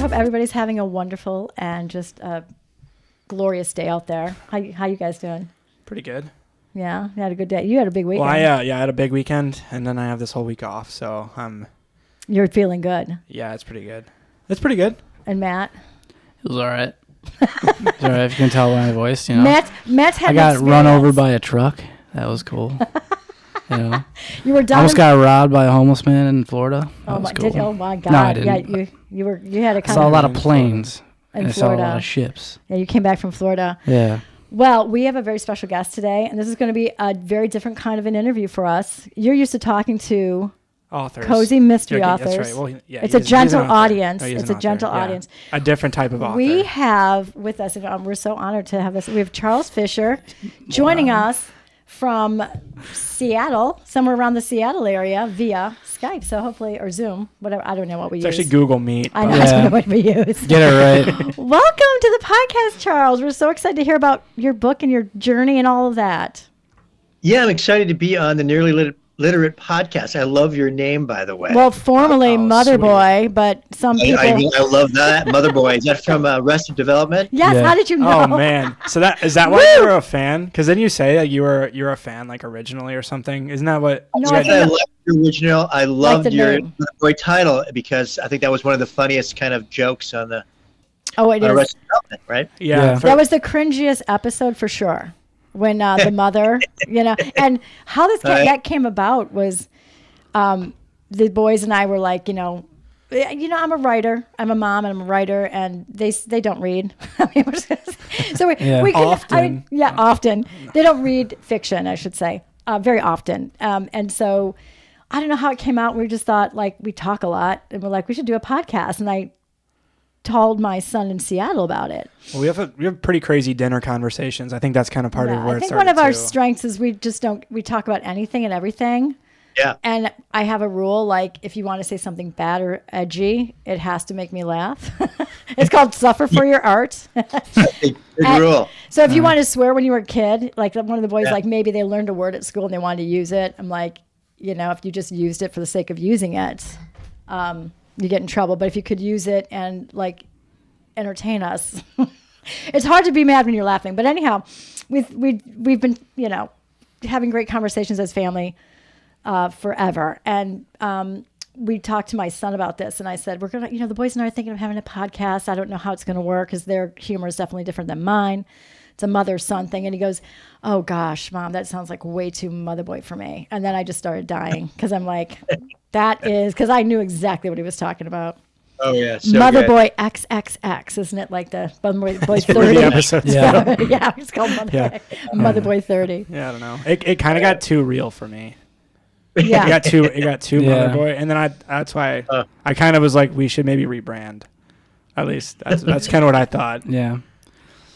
hope everybody's having a wonderful and just a glorious day out there. How you guys doing? Pretty good. Yeah, you had a good day. You had a big weekend. Well, I had a big weekend, and then I have this whole week off, so You're feeling good. yeah, it's pretty good. It's pretty good. And Matt? It was all right. It's all right if you can tell by my voice, you know. Matt's had I got run over by a truck. That was cool. You know. You were done. Almost got robbed by a homeless man in Florida. That was cool. Oh my God! No, I didn't. Yeah, you had a I saw a lot of planes. in and I saw a lot of ships. Yeah, you came back from Florida. Yeah. Well, we have a very special guest today, and this is going to be a very different kind of an interview for us. You're used to talking to authors, cozy mystery authors. authors. That's right. Well, yeah, it's a gentle audience. No, it's a gentle audience. A different type of author. We have with us, and we're so honored to have this. We have Charles Fischer joining us from Seattle, somewhere around the Seattle area via Skype. So hopefully, or Zoom, whatever. I don't know what we use. It's actually Google Meet. I know, I don't know what we use. Get it right. Welcome to the podcast, Charles. We're so excited to hear about your book and your journey and all of that. Yeah, I'm excited to be on the Nearly Literate podcast. I love your name, by the way. Well, formerly Mother Boy, but some people... I love that. Mother Boy. Is that from Arrested Development? Yes, Yeah. How did you know? Oh man! So is that why you were a fan? Because then you say like you're a fan like originally or something. Isn't that what? No, I liked your original. I loved your name. Mother Boy title because I think that was one of the funniest kind of jokes on the It is. Arrested Development, right? Yeah. That was the cringiest episode for sure. When the mother, and how that came about was the boys and I were like, I'm a writer. I'm a mom and I'm a writer, and they don't read. So we can, often. Often. They don't read fiction, I should say, very often. And so I don't know how it came out. We just thought like we talk a lot, and we're like we should do a podcast, and I told my son in Seattle about it. Well, we have pretty crazy dinner conversations. I think that's kind of part of where I it think started. one of our too. strengths is we talk about anything and everything. Yeah. And I have a rule, like if you want to say something bad or edgy, it has to make me laugh. It's called suffer for your art. Big rule. So if you want to swear when you were a kid, like one of the boys, like maybe they learned a word at school and they wanted to use it. I'm like, if you just used it for the sake of using it, you get in trouble. But if you could use it and like entertain us, it's hard to be mad when you're laughing. But anyhow, we've been having great conversations as family forever, and we talked to my son about this, and I said we're gonna, the boys and I are thinking of having a podcast. I don't know how it's gonna work because their humor is definitely different than mine. It's a mother-son thing. And he goes, oh gosh, Mom, that sounds like way too mother boy for me. And then I just started dying because I'm like, because I knew exactly what he was talking about. Oh yeah, so Mother good. Boy XXX, isn't it? Like the Mother Boy 30. The episodes. Yeah. Yeah, it's called Mother Boy 30. Yeah, I don't know. It kind of got too real for me. Yeah. It got too Yeah. Mother Boy, and then that's why I kind of was like, we should maybe rebrand. At least that's kind of what I thought. Yeah.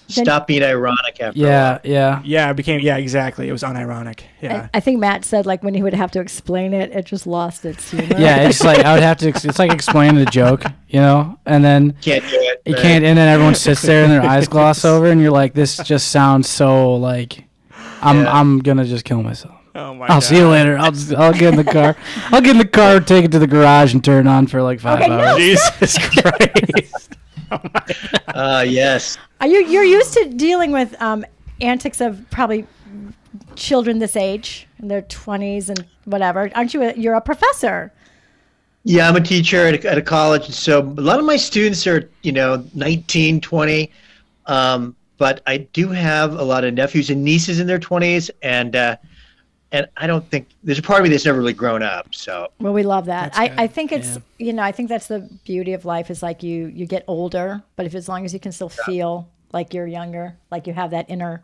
Stop being ironic after a Yeah. while. Yeah. Yeah, it became exactly. It was unironic. Yeah. I think Matt said like when he would have to explain it, it just lost its humor. Yeah. It's like I would have to. It's like explaining the joke, and then Can't do it. you can't, and then everyone sits there and their eyes gloss over, and you're like, this just sounds so like I'm gonna just kill myself. Oh my I'll God. see you later. I'll get in the car. I'll get in the car, take it to the garage, and turn it on for like 5 hours. Jesus Christ. Yes. You're used to dealing with antics of probably children this age in their 20s and whatever. Aren't you? You're a professor. Yeah, I'm a teacher at a college, and so a lot of my students are 19, 20. But I do have a lot of nephews and nieces in their 20s, and I don't think there's a part of me that's never really grown up. So Well, we love that. That's good. I think it's I think that's the beauty of life is like you get older, but as long as you can still feel like you're younger, like you have that inner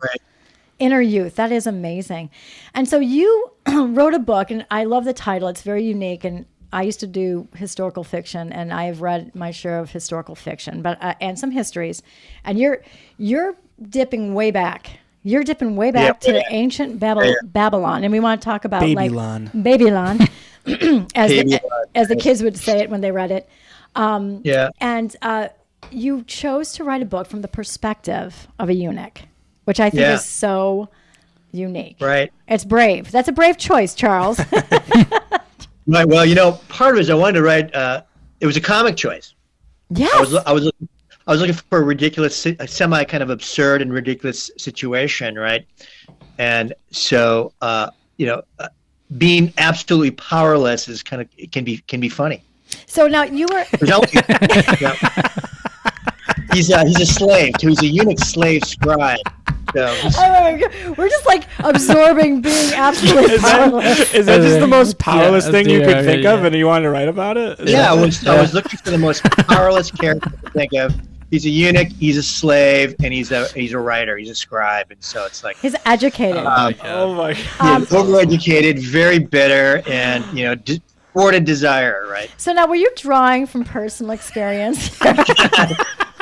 youth, that is amazing. And so you wrote a book, and I love the title. It's very unique, and I used to do historical fiction, and I have read my share of historical fiction, but and some histories. And you're dipping way back. You're dipping way back to ancient Babylon, and we want to talk about Babylon. Babylon, as the kids would say it when they read it. And you chose to write a book from the perspective of a eunuch, which I think is so unique. Right. It's brave. That's a brave choice, Charles. Right. Well, part of it is I wanted to write. It was a comic choice. Yes. I was looking for a ridiculous, a semi kind of absurd and ridiculous situation, right? And so, being absolutely powerless is kind of can be funny. So now you were. Yeah. He's a slave too. He's a eunuch slave scribe. So We're just like absorbing being absolutely powerless. Is that just the most powerless thing you could think of, and you wanted to write about it? Yeah, I was looking for the most powerless character to think of. He's a eunuch, he's a slave, and he's a writer, he's a scribe, and so it's like he's educated. Oh my God. Overeducated, very bitter, and thwarted desire, right? So now, were you drawing from personal experience?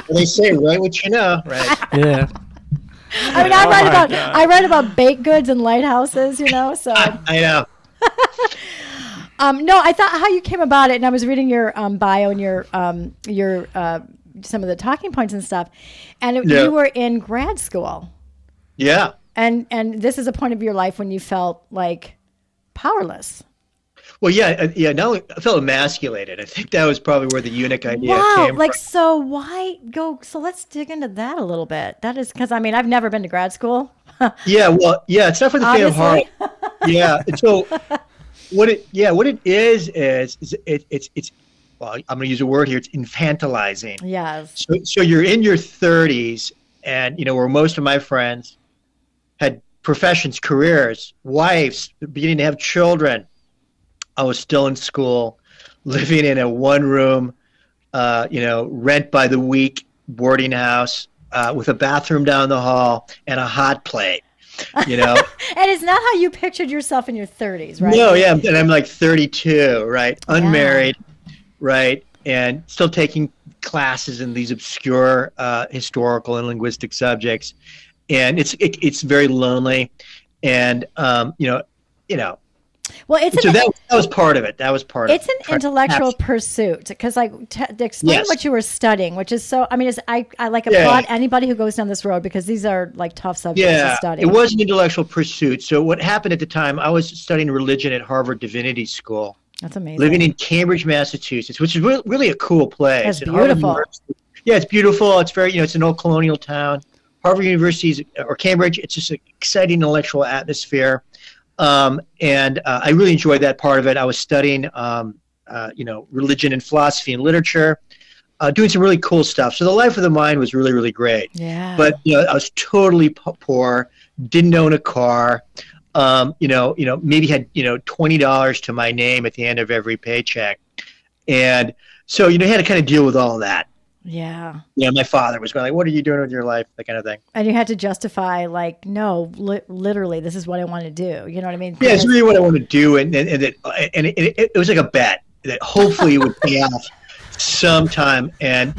They say, write what you know, right? Yeah. I mean, I write about baked goods and lighthouses, So I know. No, I thought how you came about it, and I was reading your bio and your some of the talking points and stuff, and you were in grad school. Yeah. And this is a point of your life when you felt like powerless. Well, yeah. No, I felt emasculated. I think that was probably where the eunuch idea came from. So why go? So let's dig into that a little bit. That is because I've never been to grad school. It's not for the faint of heart. Yeah. So what it is it's well, I'm going to use a word here. It's infantilizing. Yes. So you're in your 30s, and where most of my friends had professions, careers, wives, beginning to have children. I was still in school, living in a one-room, rent by the week boarding house with a bathroom down the hall and a hot plate. And it's not how you pictured yourself in your 30s, right? No, yeah, and I'm like 32, right? Unmarried, right? And still taking classes in these obscure historical and linguistic subjects, and it's very lonely, and Well, that was part of it. It's an intellectual pursuit because, explain what you were studying, which is so. I mean, I applaud anybody who goes down this road because these are like tough subjects to study. It was an intellectual pursuit. So what happened at the time? I was studying religion at Harvard Divinity School. That's amazing. Living in Cambridge, Massachusetts, which is really a cool place. It's beautiful. Yeah, it's beautiful. It's very it's an old colonial town. Harvard University or Cambridge. It's just an exciting intellectual atmosphere. And I really enjoyed that part of it. I was studying, religion and philosophy and literature, doing some really cool stuff. So the life of the mind was really, really great. Yeah. But I was totally poor, didn't own a car. Maybe had $20 to my name at the end of every paycheck, and so had to kind of deal with all of that. Yeah. My father was going like, "What are you doing with your life?" That kind of thing. And you had to justify, no, literally, this is what I want to do. You know what I mean? Yeah, it's really what I want to do, and it was like a bet that hopefully it would pay off sometime, and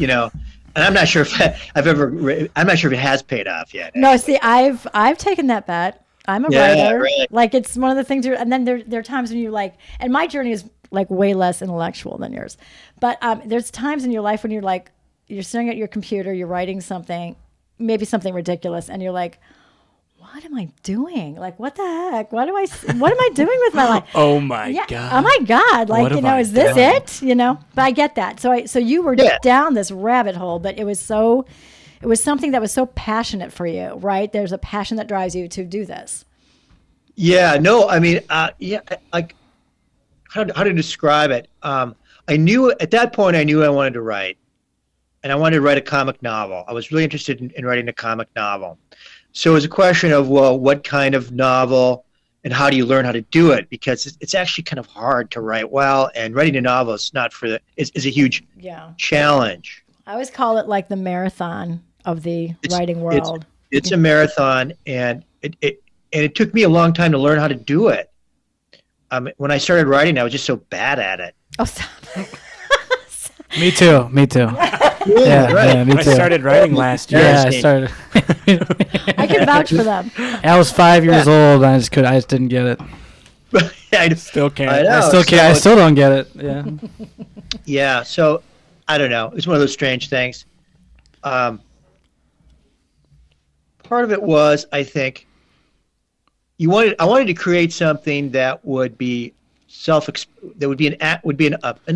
I'm not sure if I'm not sure if it has paid off yet. No, see, I've taken that bet. I'm a writer. Right. It's one of the things. And then there are times when you're like, and my journey is way less intellectual than yours, but there's times in your life when you're like. You're staring at your computer, you're writing something, maybe something ridiculous, and you're like, what am I doing? What the heck? What am I doing with my life? Oh my God. Oh my God. Is this it? But I get that. So you were down this rabbit hole, but it was something that was so passionate for you, right? There's a passion that drives you to do this. Yeah, no, I mean, like how to describe it? I knew at that point I wanted to write. And I wanted to write a comic novel. I was really interested in writing a comic novel. So it was a question of, well, what kind of novel and how do you learn how to do it? Because it's actually kind of hard to write well, and writing a novel is is a huge challenge. I always call it the marathon of the writing world. It's a marathon, and it took me a long time to learn how to do it. When I started writing, I was just so bad at it. Oh, stop. Me too. Me too. I started writing last year. Yeah, I started. I can vouch for them. I was 5 years old. And I just didn't get it. I still can't. I still can't. I still don't get it. Yeah. Yeah. So I don't know. It's one of those strange things. Part of it was, I think, I wanted to create something that would be an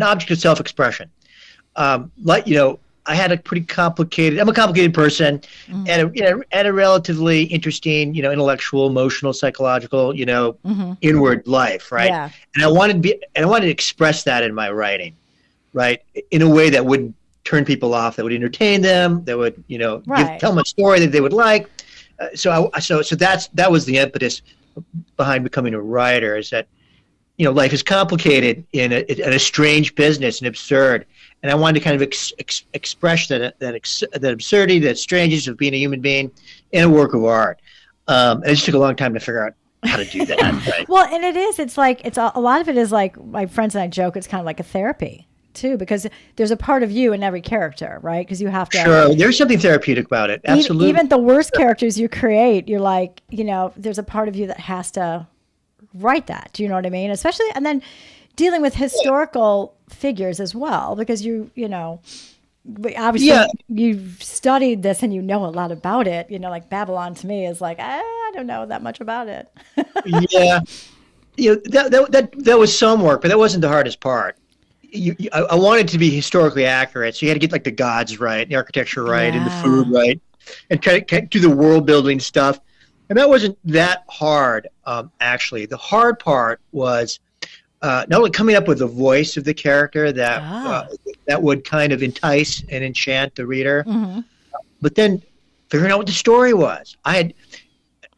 object of self-expression. I had a pretty complicated. I'm a complicated person, and a relatively interesting, intellectual, emotional, psychological, inward life, right? Yeah. And I wanted to express that in my writing, right, in a way that wouldn't turn people off, that would entertain them, that would, tell them a story that they would like. So that was the impetus behind becoming a writer. Is that life is complicated in a strange business and absurd, and I wanted to kind of express that absurdity, that strangeness of being a human being in a work of art. And it just took a long time to figure out how to do that. Right? Well, and it's like a lot of it is like my friends and I joke. It's kind of like a therapy too, because there's a part of you in every character, right? Because you have to. Sure, there's something therapeutic about it. Absolutely. Even the worst characters you create, you're like, there's a part of you that has to write that. Do you know what I mean? Especially, and then dealing with historical figures as well, because obviously you've studied this and you know a lot about it. Like Babylon to me is like, I don't know that much about it. Yeah. That was some work, but that wasn't the hardest part. I wanted to be historically accurate, so you had to get like the gods right, the architecture right, and the food right, and try to do the world building stuff. And that wasn't that hard, actually. The hard part was not only coming up with the voice of the character that would kind of entice and enchant the reader, but then figuring out what the story was. Every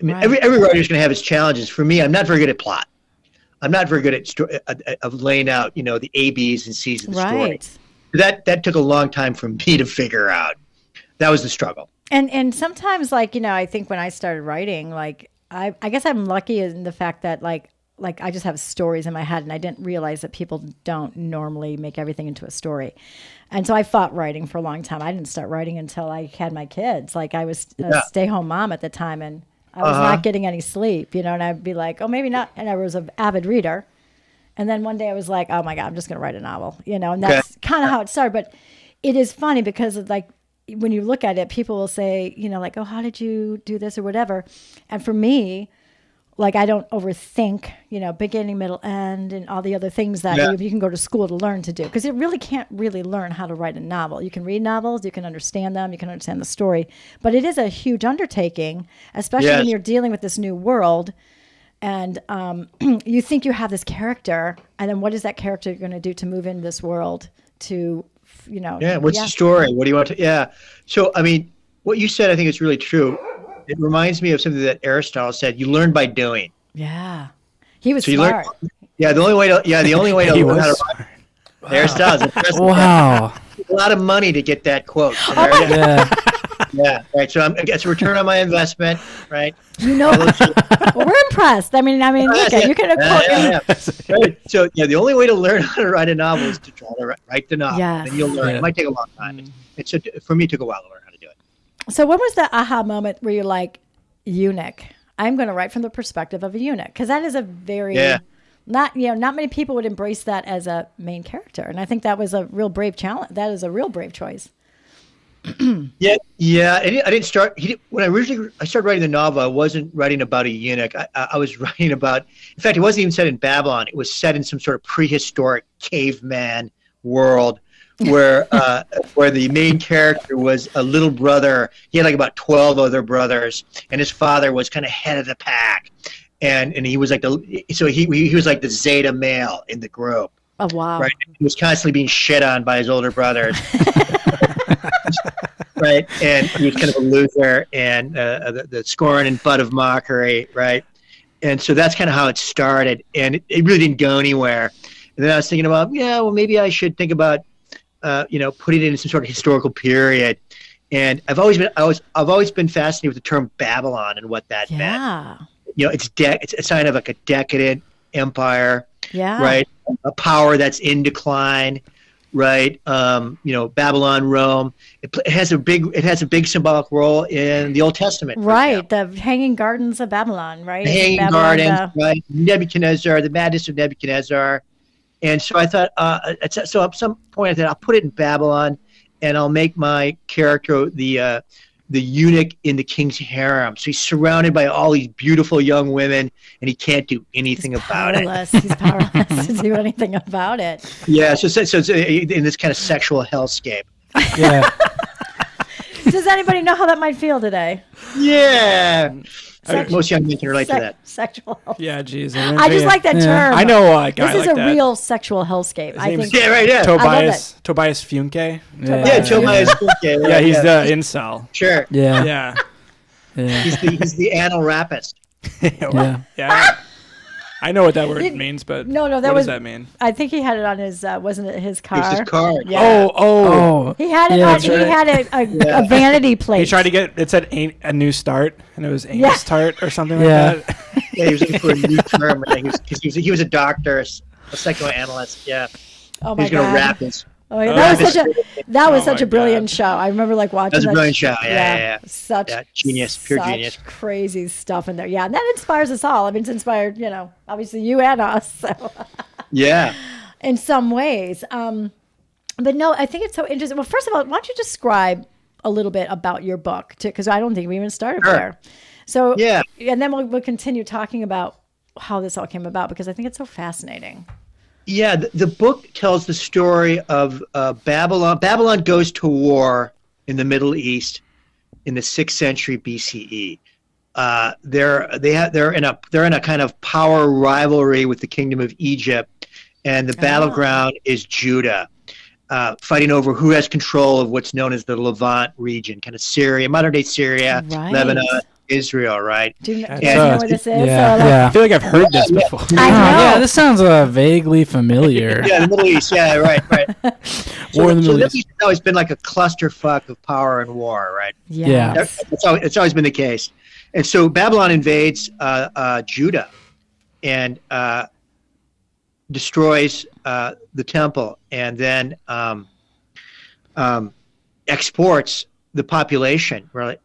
writer's going to have his challenges. For me, I'm not very good at plot. I'm not very good at laying out, the A, B's, and C's of the story. That took a long time for me to figure out. That was the struggle. And sometimes, like, I think when I started writing, like, I guess I'm lucky in the fact that, like I just have stories in my head, and I didn't realize that people don't normally make everything into a story. And so I fought writing for a long time. I didn't start writing until I had my kids. Like, I was a stay-home mom at the time, and I was not getting any sleep, and I'd be like, oh, maybe not. And I was an avid reader. And then one day I was like, oh, my God, I'm just going to write a novel, and that's kind of how it started. But it is funny because, like, when you look at it, people will say, like, oh, how did you do this or whatever? And for me, like, I don't overthink, beginning, middle, end, and all the other things that you can go to school to learn to do. Because you really can't really learn how to write a novel. You can read novels, you can understand them, you can understand the story. But it is a huge undertaking, especially when you're dealing with this new world. And you think you have this character, and then what is that character going to do to move into this world to... what's the story? What do you want to? So what you said, I think is really true. It reminds me of something that Aristotle said: you learn by doing. He was smart. The only way to learn how to write. Aristotle. Wow. A lot of money to get that quote. Right. So I guess return on my investment, right? Well, we're impressed. Look at you can quote. Right. So the only way to learn how to write a novel is to try to write the novel, and you'll learn. It might take a long time. So for me, it took a while to learn how to do it. So when was the aha moment where you're like, eunuch? I'm going to write from the perspective of a eunuch, because that is a very not many people would embrace that as a main character, and I think that was a real brave challenge. That is a real brave choice. I didn't start. When I started writing the novel, I wasn't writing about a eunuch. I was writing about. In fact, it wasn't even set in Babylon. It was set in some sort of prehistoric caveman world, where the main character was a little brother. He had like about 12 other brothers, and his father was kind of head of the pack, and he was like he was like the Zeta male in the group. Oh wow! Right, he was constantly being shit on by his older brothers. Right, and he was kind of a loser and the scorn and butt of mockery, right? And so that's kind of how it started, and it really didn't go anywhere. And then I was thinking about, maybe I should think about, putting it in some sort of historical period. And I've always been fascinated with the term Babylon and what that meant. It's a sign of like a decadent empire, right? A power that's in decline. Right, Babylon, Rome. It has a big symbolic role in the Old Testament. Right, the Hanging Gardens of Babylon. Right, the Hanging Gardens. Right, Nebuchadnezzar, the madness of Nebuchadnezzar, and so I thought, so at some point I thought I'll put it in Babylon, and I'll make my character the eunuch in the king's harem. So he's surrounded by all these beautiful young women, and he can't do anything about it. He's powerless to do anything about it. Yeah, so it's in this kind of sexual hellscape. Yeah. Does anybody know how that might feel today? Yeah. Most young men can relate to that. Sexual health. Yeah, geez. I just like that term. I know a guy This is like a that. real sexual hellscape. I think. Yeah, right. Yeah. Tobias Funke. Yeah, Tobias Funke. Yeah, he's the incel. Sure. Yeah. Yeah. Yeah. He's the anal rapist. Yeah. Yeah. I know what that word means, but No, that what was. does that mean? I think he had it on his. Wasn't it his car? It's his card. Yeah. Oh. He had it Yeah, on. that's He right. had a vanity plate. He tried to get, it said ain't a new start, and it was anus Yeah. tart or something Yeah. like that. Yeah, he was looking for a new term. He was a doctor, a psychoanalyst. Yeah. Oh He my was going to god. rap his. Oh, yeah, that was Oh such my a brilliant God. show. I remember like watching That was a that brilliant show. Yeah. Such Genius, pure such genius. crazy stuff in there. Yeah, and that inspires us all. I mean, it's inspired, obviously you and us. So Yeah. in some ways. But no, I think it's so interesting. Well, first of all, why don't you describe a little bit about your book, because I don't think we even started Sure. there. So Yeah. and then we'll continue talking about how this all came about, because I think it's so fascinating. Yeah, the book tells the story of Babylon. Babylon goes to war in the Middle East in the 6th century BCE. They're in a kind of power rivalry with the kingdom of Egypt, and the battleground is Judah, fighting over who has control of what's known as the Levant region, kind of Syria, modern day Syria, Right. Lebanon, Israel, right? Do you know Yeah. where this is? Yeah. So, like, I feel like I've heard this before. I know. Yeah, this sounds vaguely familiar. Yeah, the Middle East. Yeah, right. War in the So Middle East. has always been like a clusterfuck of power and war, right? Yes. It's always been the case. And so Babylon invades Judah and destroys the temple, and then exports the population really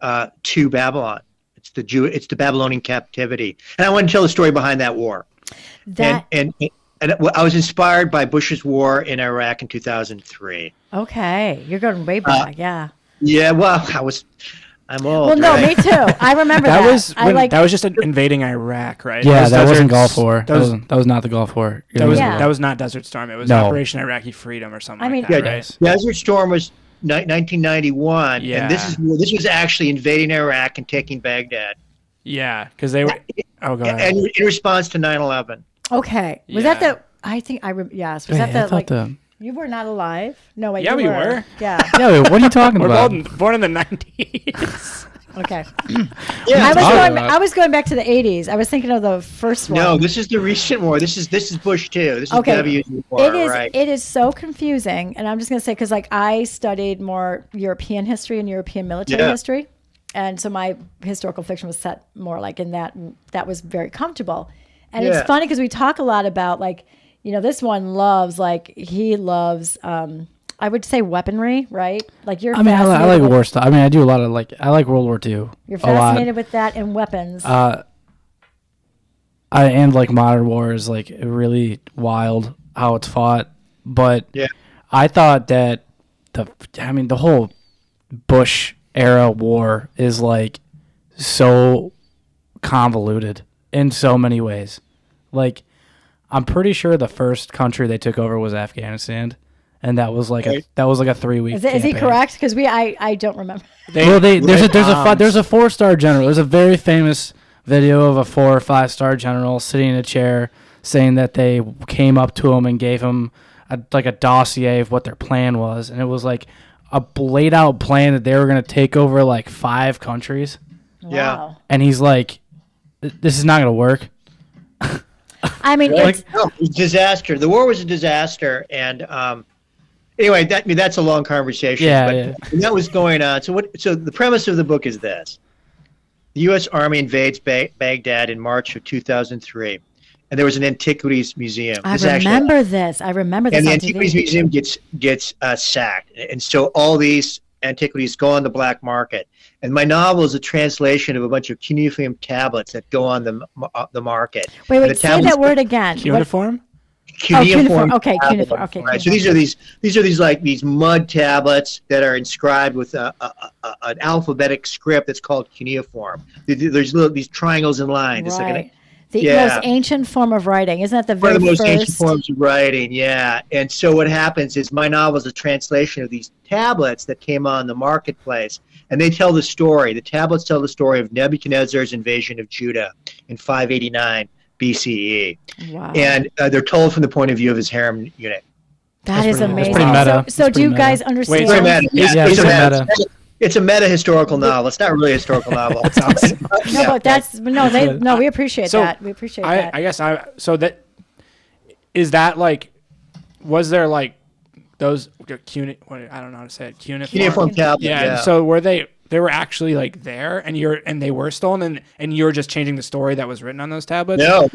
to Babylon. It's the Babylonian captivity. And I want to tell the story behind that war. That And I was inspired by Bush's war in Iraq in 2003. okay. You're going way back, yeah. Yeah, well, I'm old. Well, no, right? me too. I remember that. That was just invading Iraq, right? Yeah, was that wasn't Desert- Gulf War. That was not the Gulf War. Yeah. That was not Desert Storm. It was No. Operation Iraqi Freedom or something. I mean- like that, Yeah, right? Desert Storm was 1991, Yeah. and this was actually invading Iraq and taking Baghdad, Yeah, because they were. Oh god. and in response to 9/11. Okay. Was Yeah. that the? I think yes. Was Wait, that the I thought like? You were not alive. No, wait. Yeah, you we were. Yeah. Yeah, wait, what are you talking We're about? born in the 90s. Okay. Yeah, I was going back to the 80s. I was thinking of the first one. no, this is the recent war. This is Bush too. This is Okay. W's war, It is. right? It is so confusing, and I'm just going to say because like I studied more European history and European military Yeah. history, and so my historical fiction was set more like in that. That was very comfortable, and Yeah. it's funny because we talk a lot about like this one loves he loves. I would say weaponry, right? Like you're. I mean, I fascinated like with- war stuff. I mean, I do a lot of I like World War II. You're a lot. fascinated with that and weapons. And like modern war is like really wild how it's fought. But Yeah. I thought that the whole Bush era war is like so convoluted in so many ways. Like I'm pretty sure the first country they took over was Afghanistan, and that was like a 3-week. is he campaign. correct? Because I don't remember. There's a 4-star general. There's a very famous video of a 4 or 5-star general sitting in a chair saying that they came up to him and gave him a dossier of what their plan was, and it was like a laid out plan that they were going to take over like 5 countries, Yeah. Wow. and he's like, "This is not going to work." I mean, Like- it's, No, it was a disaster. The war was a disaster, and anyway, that's a long conversation. Yeah, but yeah. when that was going on. So the premise of the book is this: the U.S. Army invades Baghdad in March of 2003, and there was an antiquities museum. I This actually- remember this. I remember this and the on antiquities TV. museum gets sacked, and so all these antiquities go on the black market. And my novel is a translation of a bunch of cuneiform tablets that go on the market. Wait, And the say tablets- that word again. What- Uniform? cuneiform. Okay, tablets, cuneiform. Okay, right? So cuneiform. these are these mud tablets that are inscribed with an alphabetic script that's called cuneiform. There's these triangles and lines. It's like Right. The most ancient form of writing. Isn't that the very One of the most first? ancient forms of writing, yeah. And so what happens is my novel is a translation of these tablets that came on the marketplace, and they tell the story. The tablets tell the story of Nebuchadnezzar's invasion of Judah in 589 BCE. Wow. And they're told from the point of view of his harem eunuch. That is amazing. pretty meta. So do you guys understand? It's meta. Yeah, it's it's meta. It's a meta-historical novel. It's not really a historical novel. No, but that's we appreciate that. We appreciate that. I guess so that is that like, was there like those I don't know how to say it, Cuneiform tablets. Yeah. So were they were actually like there and they were stolen and you're just changing the story that was written on those tablets? No.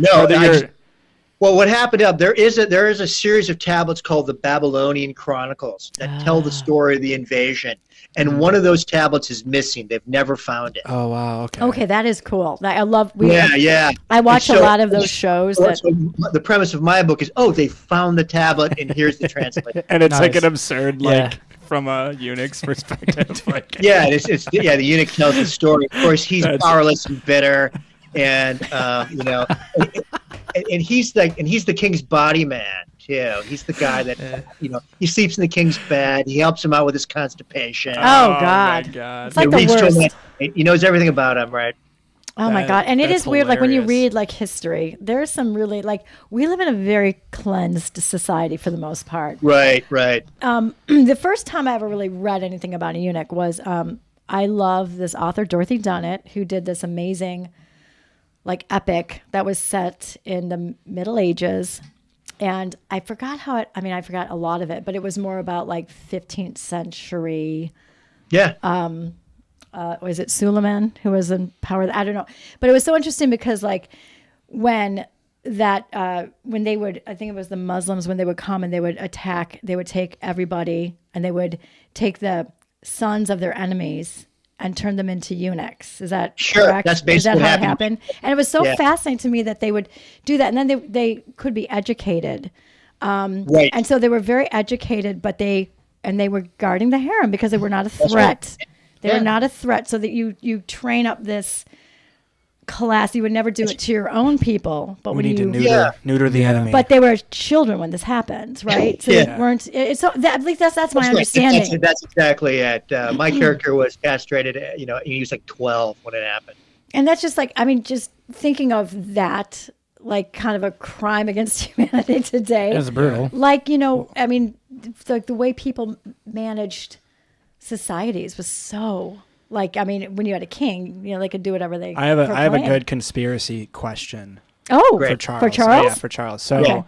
Well, what happened there is a series of tablets called the Babylonian Chronicles that tell the story of the invasion. And one of those tablets is missing. They've never found it. Oh, wow. Okay. Okay, that is cool. I love. Yeah. I watch a lot of those shows. The premise of my book is, they found the tablet, and here's the translation. And it's like an absurd, from a eunuch's perspective. The eunuch tells the story. Of course, he's powerless and bitter, and and he's the king's body man too. He's the guy that he sleeps in the king's bed. He helps him out with his constipation. Oh God. My God. It's like the worst. He knows everything about him, right? Oh my God. And it is weird. Like when you read like history, there's some really we live in a very cleansed society for the most part. Right. The first time I ever really read anything about a eunuch was I love this author Dorothy Dunnett, who did this amazing epic that was set in the Middle Ages. And I forgot I forgot a lot of it, but it was more about 15th century. Yeah. Was it Suleiman who was in power? I don't know. But it was so interesting because when they would, I think it was the Muslims, when they would come and they would attack, they would take everybody and they would take the sons of their enemies and turn them into eunuchs. Is that correct? That's basically how it happened. And it was so fascinating to me that they would do that. And then they could be educated. Right. And so they were very educated, but they were guarding the harem because they were not a threat. They were not a threat. So that you train up this class. You would never do it to your own people, but we need to neuter the enemy. But they were children when this happened, right? So they weren't. At least that's my understanding. That's exactly it. My character was castrated. He was 12 when it happened. And that's just just thinking of that, kind of a crime against humanity today. It's brutal. The way people managed societies was so. When you had a king, they could do whatever they. I have a good conspiracy question. Oh, for Charles. For Charles? Yeah, for Charles. So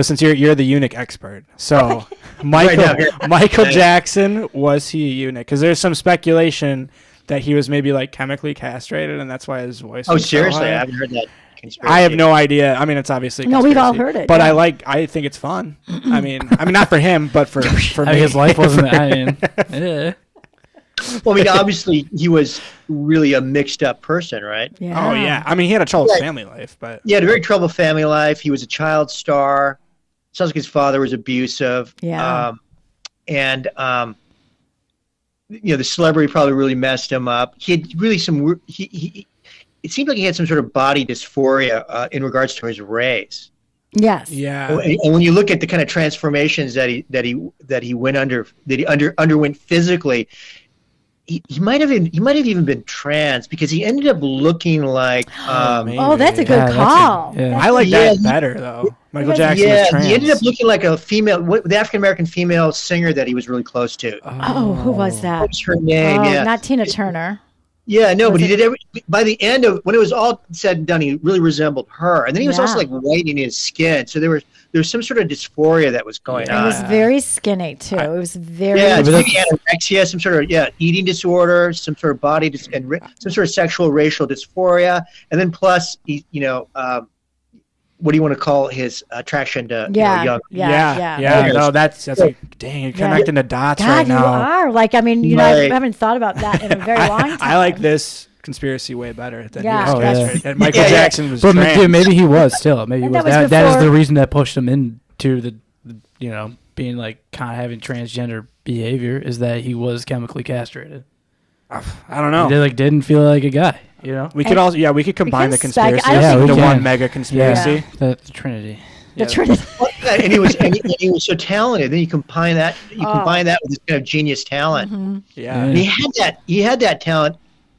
since you're the eunuch expert, so Michael Jackson, was he a eunuch? Because there's some speculation that he was maybe chemically castrated, and that's why his voice. Oh, was seriously, so high. I haven't heard that. Conspiracy. I have no idea. I mean, it's obviously no. We've all heard it, but I think it's fun. I mean, not for him, but for me. His life wasn't. Yeah. Well, obviously he was really a mixed up person, right? Yeah. Oh yeah. I mean, he had a troubled family life, but he had a very troubled family life. He was a child star. Sounds like his father was abusive. Yeah. The celebrity probably really messed him up. He had really it seemed like he had some sort of body dysphoria in regards to his race. Yes. Yeah. And when you look at the kind of transformations that he underwent physically, he might have even been trans because he ended up looking like. That's a good call. I like that better though. Michael Jackson was trans. He ended up looking like a female, the African American female singer that he was really close to. Oh, who was that? What was her name? Not Tina Turner. Yeah, no, but he did by the end of when it was all said and done, he really resembled her, and then he was also whitening his skin. So there was some sort of dysphoria that was going on. It was very skinny too. It was very maybe anorexia, some sort of eating disorder, some sort of body and some sort of sexual racial dysphoria, and then plus what do you want to call his attraction to young? Yeah. No, that's dang, you're connecting the dots right now. You are. I haven't thought about that in a very long time. I like this conspiracy way better than he was castrated. And Michael Jackson was but trans. Maybe he was still. Maybe he was. That is the reason that pushed him into the being kind of having transgender behavior is that he was chemically castrated. I don't know. He didn't feel like a guy. You know, we could also we could combine the conspiracy into one mega conspiracy. The Trinity. The Trinity. And he was so talented. Then you combine that with this kind of genius talent. Mm-hmm. Yeah. And he had that talent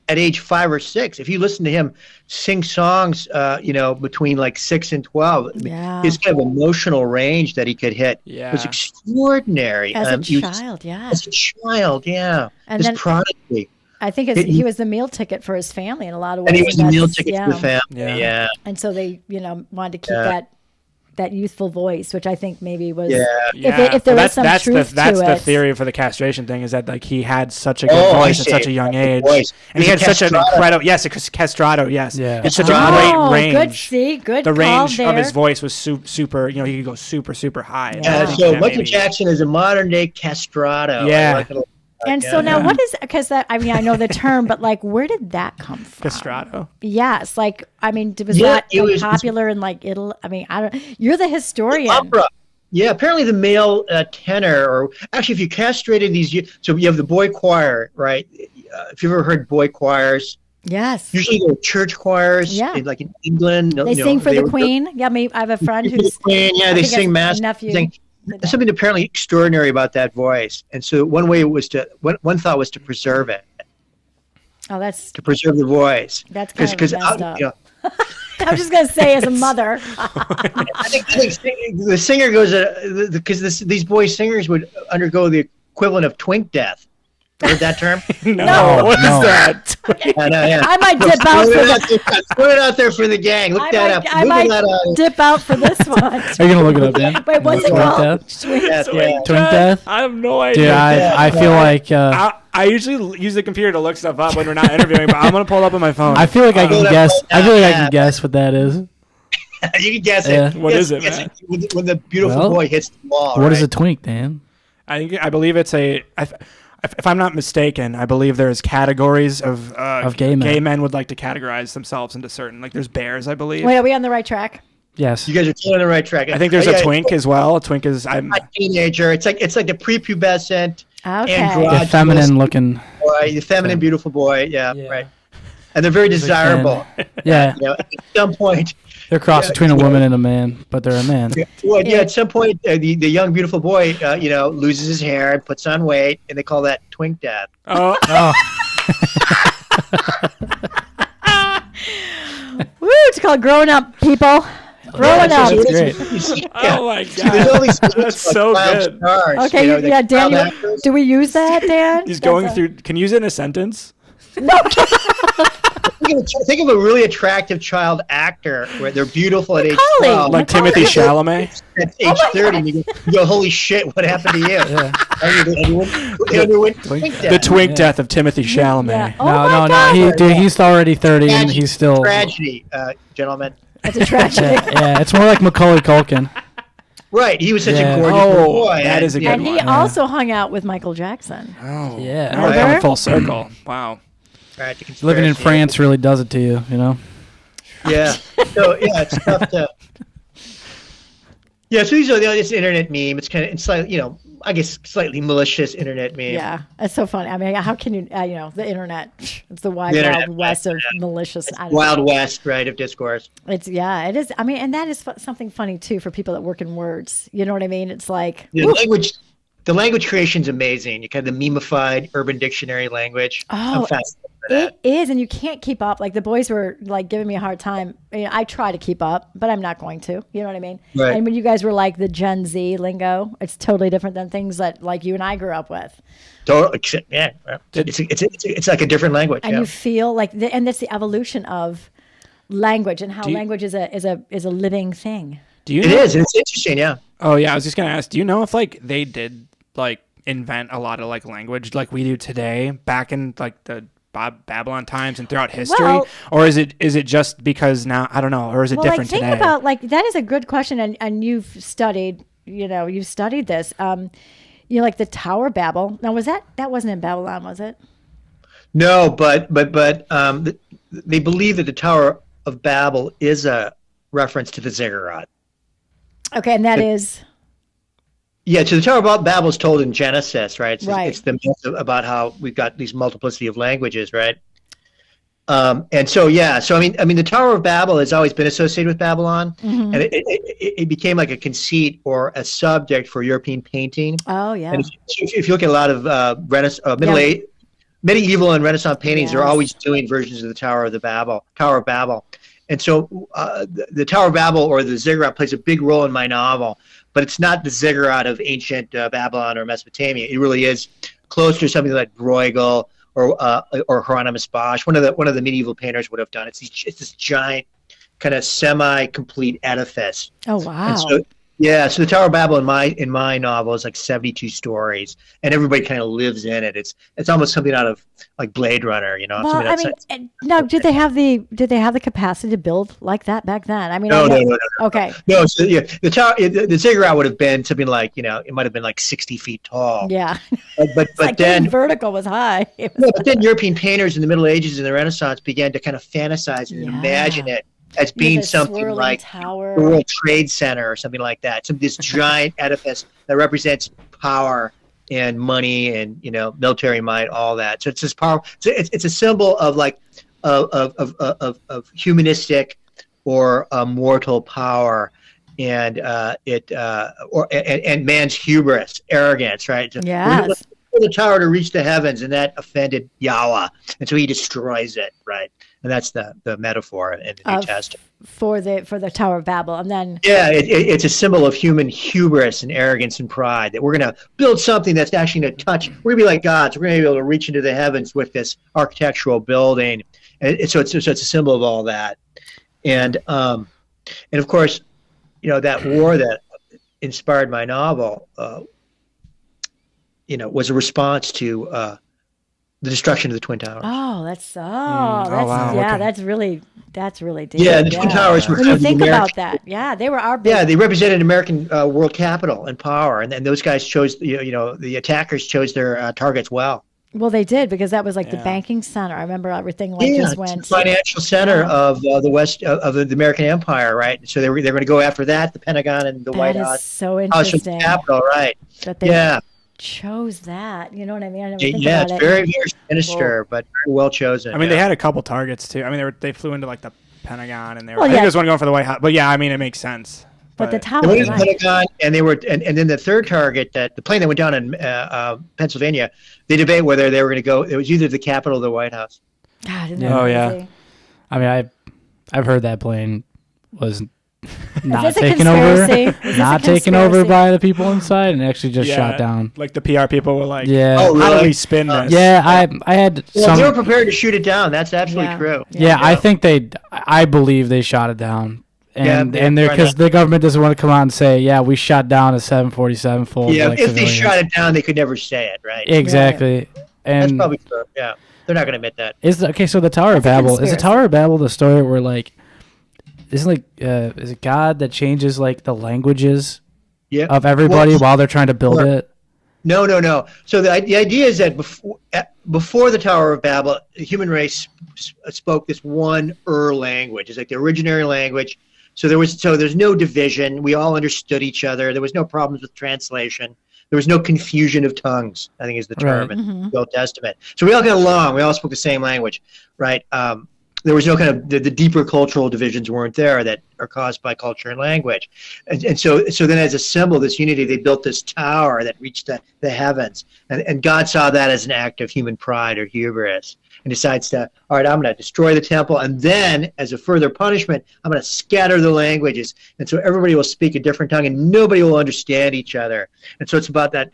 at age 5 or 6. If you listen to him sing songs, between like 6 and 12, his kind of emotional range that he could hit was extraordinary. As a child, And his prodigy. I think he was the meal ticket for his family in a lot of ways. And he was the meal ticket for the family. Yeah. And so they, wanted to keep that youthful voice, which I think maybe was if there was some truth to it. That's the theory for the castration thing, is that like he had such a good voice at such a young age, and he had such an incredible castrato. Yes, it's such a great range. Good. The range of his voice was super. He could go super high. So Michael Jackson is a modern day castrato. Yeah. And so now what is, because I know the term, but like, where did that come from? Castrato? Yes. Like, was that popular in like Italy? You're the historian. Opera. Yeah, apparently the male tenor, or actually if you castrated these, so you have the boy choir, right? If you've ever heard boy choirs. Yes. Usually they're church choirs, like in England. They sing for the Queen. I have a friend who's. They sing mass. There's something apparently extraordinary about that voice, and so one thought was to preserve it. Oh, that's to preserve the voice. That's kind of messed up. I'm just gonna say, as a mother, I think the singer goes because these boy singers would undergo the equivalent of twink death. Heard that term? No. What is that? I might dip out. Put it out there for the gang. Look that up. I might dip out for this one. Are you gonna look it up, Dan? Wait, what's it called? Twink death? I have no idea. Dude, I feel like I usually use the computer to look stuff up when we're not interviewing, but I'm gonna pull it up on my phone. I feel like I can guess. I feel like I can guess what that is. You can guess it. What is it, man? When the beautiful boy hits the wall. What is a twink, Dan? I believe it's a. If I'm not mistaken, I believe there's categories of gay men. Gay men would like to categorize themselves into certain, like there's bears, I believe. Wait, are we on the right track? Yes. You guys are on the right track. I think there's a twink as well. A twink is I'm a teenager. It's like the prepubescent, the feminine looking boy, the feminine beautiful boy. Yeah, right. And they're very desirable. Yeah. At some point. They're crossed between a woman and a man, but they're a man. Well, at some point, the young beautiful boy, loses his hair and puts on weight, and they call that twink death. Oh. Woo! It's called growing up, people. Growing up. Great. Oh my god, that's so good. Stars, okay, Dan, do we use that, Dan? He's going through. Can you use it in a sentence? No. Think of a really attractive child actor where they're beautiful at age 12. Like Timothy Chalamet? At age 30, and you go, holy shit, what happened to you? The twink death of Timothy Chalamet. Yeah. No. He's already 30 and he's still... Tragedy, gentlemen. It's a tragedy. Yeah, it's more like Macaulay Culkin. Right, he was such a gorgeous boy. That is a good one. And he also hung out with Michael Jackson. Oh, yeah. We're coming full circle. Wow. Living in France really does it to you, Yeah. So it's tough to. Yeah. So these are this internet meme. It's like I guess slightly malicious internet meme. Yeah, it's so funny. I mean, how can you the internet? It's the wild west of malicious. Wild west, right, of discourse. It is. I mean, and that is something funny too for people that work in words. You know what I mean? It's like the language creation is amazing. You kind of the memeified Urban Dictionary language. Oh, it is, and you can't keep up. Like the boys were like giving me a hard time. I try to keep up, but I'm not going to. You know what I mean? Right. And when you guys were like the Gen Z lingo, it's totally different than things that like you and I grew up with. Totally, yeah. It's like a different language. And you feel like, and that's the evolution of language and how language is a living thing. It is. It's interesting. Yeah. Oh yeah, I was just gonna ask. Do you know if like they did like invent a lot of like language like we do today back in like the Babylon times and throughout history, or is it just because now I don't know, or is it different today? Think about like that is a good question, and you've studied this. Like the Tower of Babel. Now that wasn't in Babylon, was it? No, but they believe that the Tower of Babel is a reference to the ziggurat. Okay, and that is. Yeah, so the Tower of Babel is told in Genesis, right? Right. It's the myth about how we've got these multiplicity of languages, right? And so, so I mean, the Tower of Babel has always been associated with Babylon, and it became like a conceit or a subject for European painting. Oh yeah. And if you look at a lot of medieval and Renaissance paintings, they're always doing versions of the Tower of Babel. And so the Tower of Babel or the ziggurat plays a big role in my novel, but it's not the ziggurat of ancient Babylon or Mesopotamia. It really is closer to something like Bruegel or Hieronymus Bosch. One of the medieval painters would have done. It's this giant kind of semi-complete edifice. Oh wow! And so the Tower of Babel in my novel is like 72 stories, and everybody kind of lives in it. It's almost something out of like Blade Runner, you know. Well, I mean, no, did they have the capacity to build like that back then? I mean, no. Okay. No, so the tower, the ziggurat would have been something like, it might have been like 60 feet tall. Yeah. But like then vertical was high. But then European painters in the Middle Ages and the Renaissance began to kind of fantasize and imagine it as being something like tower. the World Trade Center or something like that. This giant edifice that represents power and money and military might, all that. So it's this power. It's a symbol of like of humanistic or mortal power, and and man's hubris, arrogance, right? Yes. The tower to reach the heavens, and that offended Yahweh, and so he destroys it, right? And that's the metaphor in the New Testament for the Tower of Babel. And then it's a symbol of human hubris and arrogance and pride, that we're going to build something that's actually going to touch. We're going to be like gods. We're going to be able to reach into the heavens with this architectural building, and so it's a symbol of all that. And of course, that war that inspired my novel, was a response to the destruction of the Twin Towers. Oh, that's really deep. Yeah, the Twin Towers were when you think about that. Yeah, they were our big. Yeah, they represented American world capital and power, and those guys chose. The attackers chose their targets well. Well, they did, because that was like the banking center. I remember everything just went. The financial center of the West of the American Empire, right? So they're going to go after that, the Pentagon and the White House. That's so interesting. Capitol, right? That they chose that. You know what I mean? I never think about it's very, very sinister, but very well chosen. I mean, they had a couple targets too. I mean, they flew into like the Pentagon, and I think there was one going for the White House. But yeah, I mean, it makes sense. But the tower, they went to the Pentagon, and they were, and then the third target, that the plane that went down in Pennsylvania, they debate whether they were going to go. It was either the Capitol or the White House. God, yeah. I mean, I've heard that plane was not taken over by the people inside, and actually just shot down. Like the PR people were like, "Oh, really? How do we spin this?" Yeah, I had. They were prepared to shoot it down. That's absolutely true. Yeah, I think I believe they shot it down. And because the government doesn't want to come out and say, we shot down a 747 full. Yeah, if they shot it down, they could never say it, right? Exactly. And that's probably true. Yeah, they're not going to admit that. So the Tower of Babel, is the Tower of Babel the story where like, is it God that changes like the languages of everybody while they're trying to build it? No. So the idea is that before the Tower of Babel, the human race spoke this one language. It's like the originary language. So there's no division. We all understood each other. There was no problems with translation. There was no confusion of tongues, I think is the term in the Old Testament. So we all got along. We all spoke the same language, right? There was no kind of the deeper cultural divisions weren't there that are caused by culture and language. And so then as a symbol, this unity, they built this tower that reached the heavens. And God saw that as an act of human pride or hubris, and decides to, all right, I'm going to destroy the temple, and then as a further punishment, I'm going to scatter the languages, and so everybody will speak a different tongue, and nobody will understand each other. And so it's about that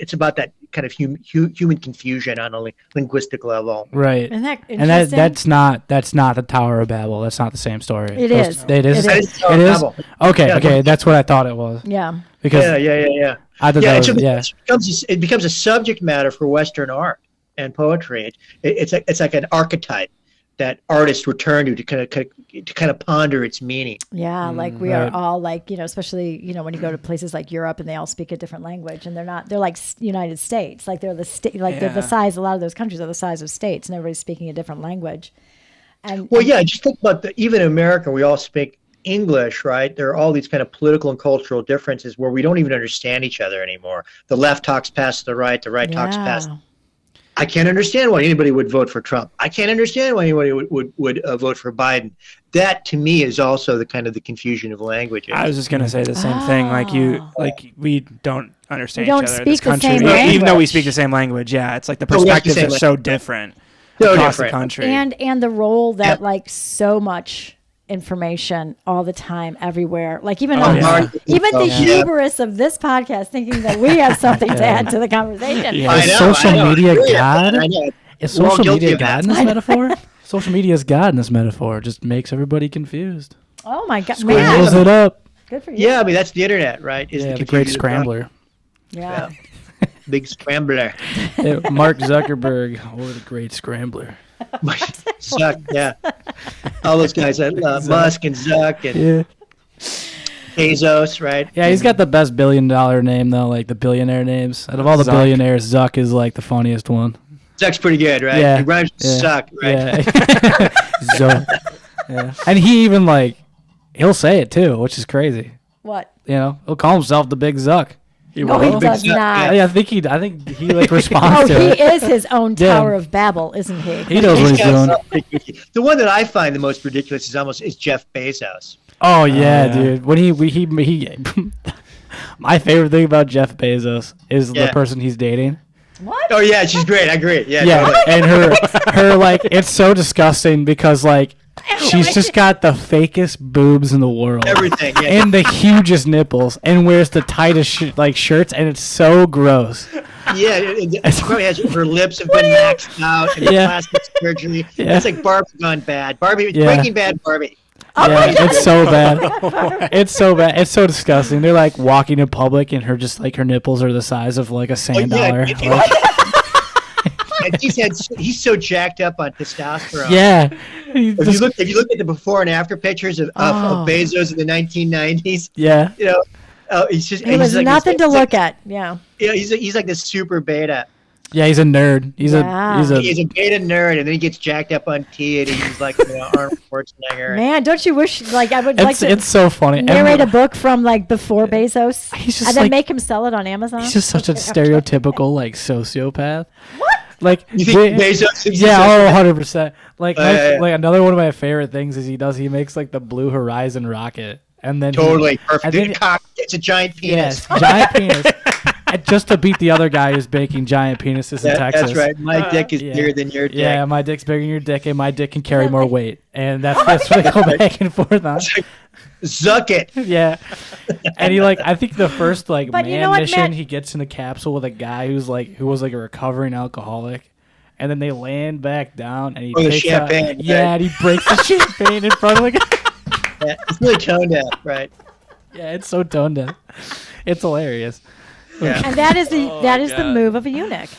kind of human confusion on a linguistic level. Right. And that's not the Tower of Babel. That's not the same story. It is. It is. Okay. That's what I thought it was. Yeah. Because it becomes a subject matter for Western art and poetry. It's like an archetype that artists return to kind of ponder its meaning. Yeah, like we are all like, especially, when you go to places like Europe and they all speak a different language, and they're like United States, like they're they're the size, a lot of those countries are the size of states, and everybody's speaking a different language. Just think about even in America, we all speak English, right? There are all these kind of political and cultural differences where we don't even understand each other anymore. The left talks past the right talks past. I can't understand why anybody would vote for Trump. I can't understand why anybody would vote for Biden. That to me is also the kind of the confusion of languages. I was just gonna say the same thing. We don't understand We don't each other. speak This the country, same even though we language. speak the same language, yeah, it's like the we have the perspectives same are so different across the country. And the role that like so much information all the time, everywhere. Like even even the hubris of this podcast, thinking that we have something to add to the conversation. Yeah. Is social media God? Is social media God in this metaphor? Social media is God in this metaphor. Just makes everybody confused. Oh my God, Scrambles it up. Good for you. Yeah, I mean that's the internet, right? Is the great scrambler. Yeah. Big scrambler. Mark Zuckerberg, what a great scrambler. Zuck, yeah. All those guys, Musk and Zuck and Bezos, right? Yeah, he's got the best billion-dollar name though, like the billionaire names. Out of all the billionaires, Zuck is like the funniest one. Zuck's pretty good, right? Yeah. He rhymes with suck, right? Yeah. Zuck. Yeah. And he even he'll say it too, which is crazy. What? He'll call himself the Big Zuck. He does not. I think he responds to it. He is his own Tower of Babel, isn't he? He knows what he's doing. The one that I find the most ridiculous is Jeff Bezos. Oh yeah, dude. When he my favorite thing about Jeff Bezos is the person he's dating. What? Oh yeah, she's great. I agree. Yeah. Yeah, and her it's so disgusting because she's just got the fakest boobs in the world. Everything. Yeah. And the hugest nipples and wears the tightest shirts and it's so gross. Yeah, it probably has her lips have been maxed out and plastic surgery. Yeah. It's like Barbie gone bad. Breaking Bad Barbie. Yeah, it's so bad. It's so bad. It's so disgusting. They're walking in public and her nipples are the size of a sand dollar. And he's so jacked up on testosterone. Yeah. If you look at the before and after pictures of Bezos in the 1990s, he was nothing to look at. Yeah. Yeah, he's like this super beta. Yeah, he's a nerd. He's a beta nerd, and then he gets jacked up on tea, and he's like Arnold Schwarzenegger. Man, don't you wish I would like to? It's so funny. Narrate a book from before Bezos, and then make him sell it on Amazon. He's just such a stereotypical sociopath. What? You think Bezos? Yeah, 100%. Another one of my favorite things is he makes the Blue Horizon rocket, and then totally perfect. It's a giant penis. Yes, giant penis. And just to beat the other guy who's baking giant penises in Texas. That's right. My dick is bigger than your dick. Yeah, my dick's bigger than your dick, and my dick can carry more weight. And that's what they go back and forth on. Zuck it. Yeah. And I think the first mission Matt? he gets in the capsule with a guy who was a recovering alcoholic. And then they land back down and he takes the champagne. And he breaks the champagne in front of the guy. Yeah, it's really tone deaf, right? Yeah, it's so tone deaf. It's hilarious. Yeah. And that is the move of a eunuch.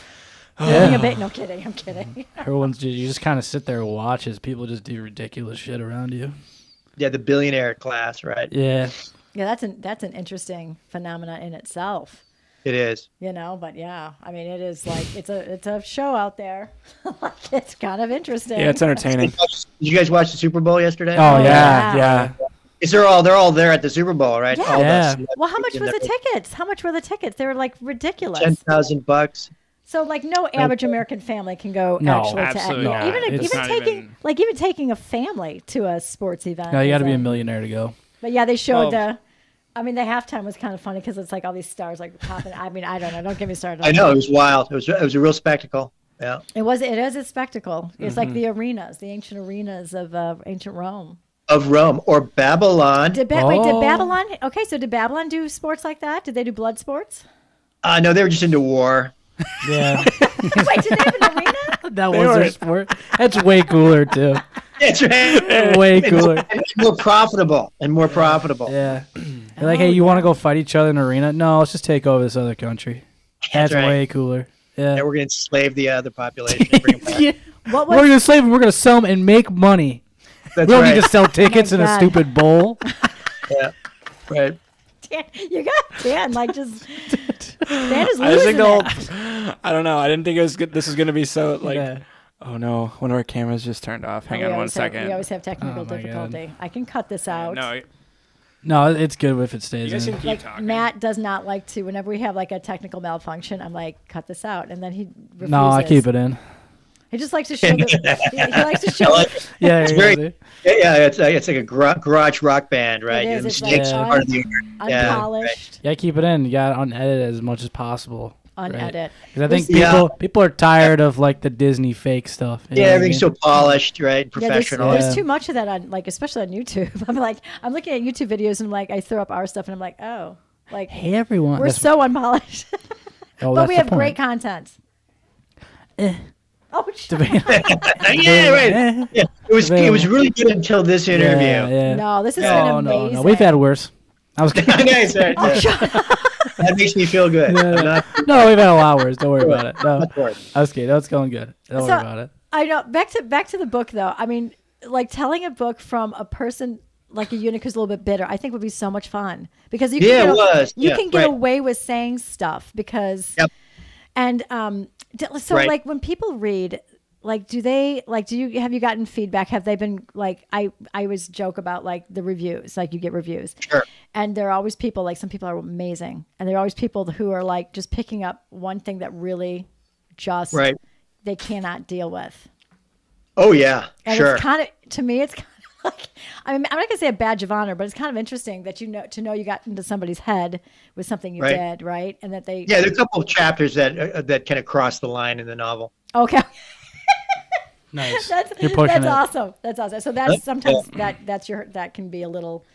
No kidding. I'm kidding. Everyone's you just kind of sit there and watch as people just do ridiculous shit around you. Yeah, the billionaire class, right? Yeah. Yeah, that's an interesting phenomenon in itself. It is. But yeah, I mean, it is it's a show out there. It's kind of interesting. Yeah, it's entertaining. Did you guys watch the Super Bowl yesterday? Oh yeah. They're all there at the Super Bowl, right? Yeah. Well, how much were the tickets? They were ridiculous. $10,000. So no average American family can go absolutely not. Even taking a family to a sports event. No, you got to be a millionaire to go. But yeah, they showed the halftime was kind of funny because it's all these stars popping. I mean, I don't know. Don't get me started. I know, it was wild. It was a real spectacle. Yeah. It is a spectacle. It's like the ancient arenas of ancient Rome. Of Rome or Babylon. Did Babylon? Okay, so did Babylon do sports like that? Did they do blood sports? No, they were just into war. Yeah. Wait, did they have an arena? That was their sport. That's way cooler too. That's right. Way cooler. And more profitable. Yeah. They're like, hey, you want to go fight each other in an arena? No, let's just take over this other country. That's right. Way cooler. Yeah. And we're going to enslave the other population. And bring them back. Yeah. We're going to enslave them. We're going to sell them and make money. We don't need to sell tickets in a stupid bowl. Yeah. Right. Dan, you got Dan just Dan is losing it. I don't know. I didn't think it was good. This was going to be so oh no, one of our cameras just turned off. Hang on one second. We always have technical difficulty. God. I can cut this out. No. No, it's good if it stays You guys in. can keep Like talking. Matt does not like to. Whenever we have like a technical malfunction, I'm like, cut this out, and then he refuses. No, I keep it in. He just likes to show he likes to show. Yeah, It's very, it's like a garage rock band, right? It is. The It's mistakes like are part of the unpolished, Yeah, keep it in. You got to unedit as much as possible. unedit. Because I think people are tired of like the Disney fake stuff. You know what I everything's mean? so polished, right? Professional. There's too much of that on, like, especially on YouTube. I'm looking at YouTube videos and I throw up our stuff and I'm like, oh, like, Hey everyone, we're so unpolished, but we have great content. Oh, Yeah, right. Yeah. It was really good until this interview. Yeah. No, this has been amazing. No, we've had worse. I was kidding. Nice, right? That makes me feel good. No, we've had a lot worse. Don't worry about it. No, Not worried. I was kidding. No, it's going good. Don't worry about it. I know. Back to the book though. I mean, like telling a book from a person like a eunuch who's a little bit bitter, I think would be so much fun because you can get away with saying stuff because, and so like when people read, like have you gotten feedback? Have they been like I always joke about like the reviews, like you get reviews, Sure. and there are always people like some people are amazing, and there are always people who are like just picking up one thing that really just they cannot deal with. Oh yeah, and sure. it's kind of, to me, it's kind of like, I mean, I'm not gonna say a badge of honor, but it's kind of interesting that you know you got into somebody's head with something you did, right? And that they there are a couple of chapters that kind of cross the line in the novel. Okay. Nice. That's awesome. That's awesome. So that's sometimes that can be a little.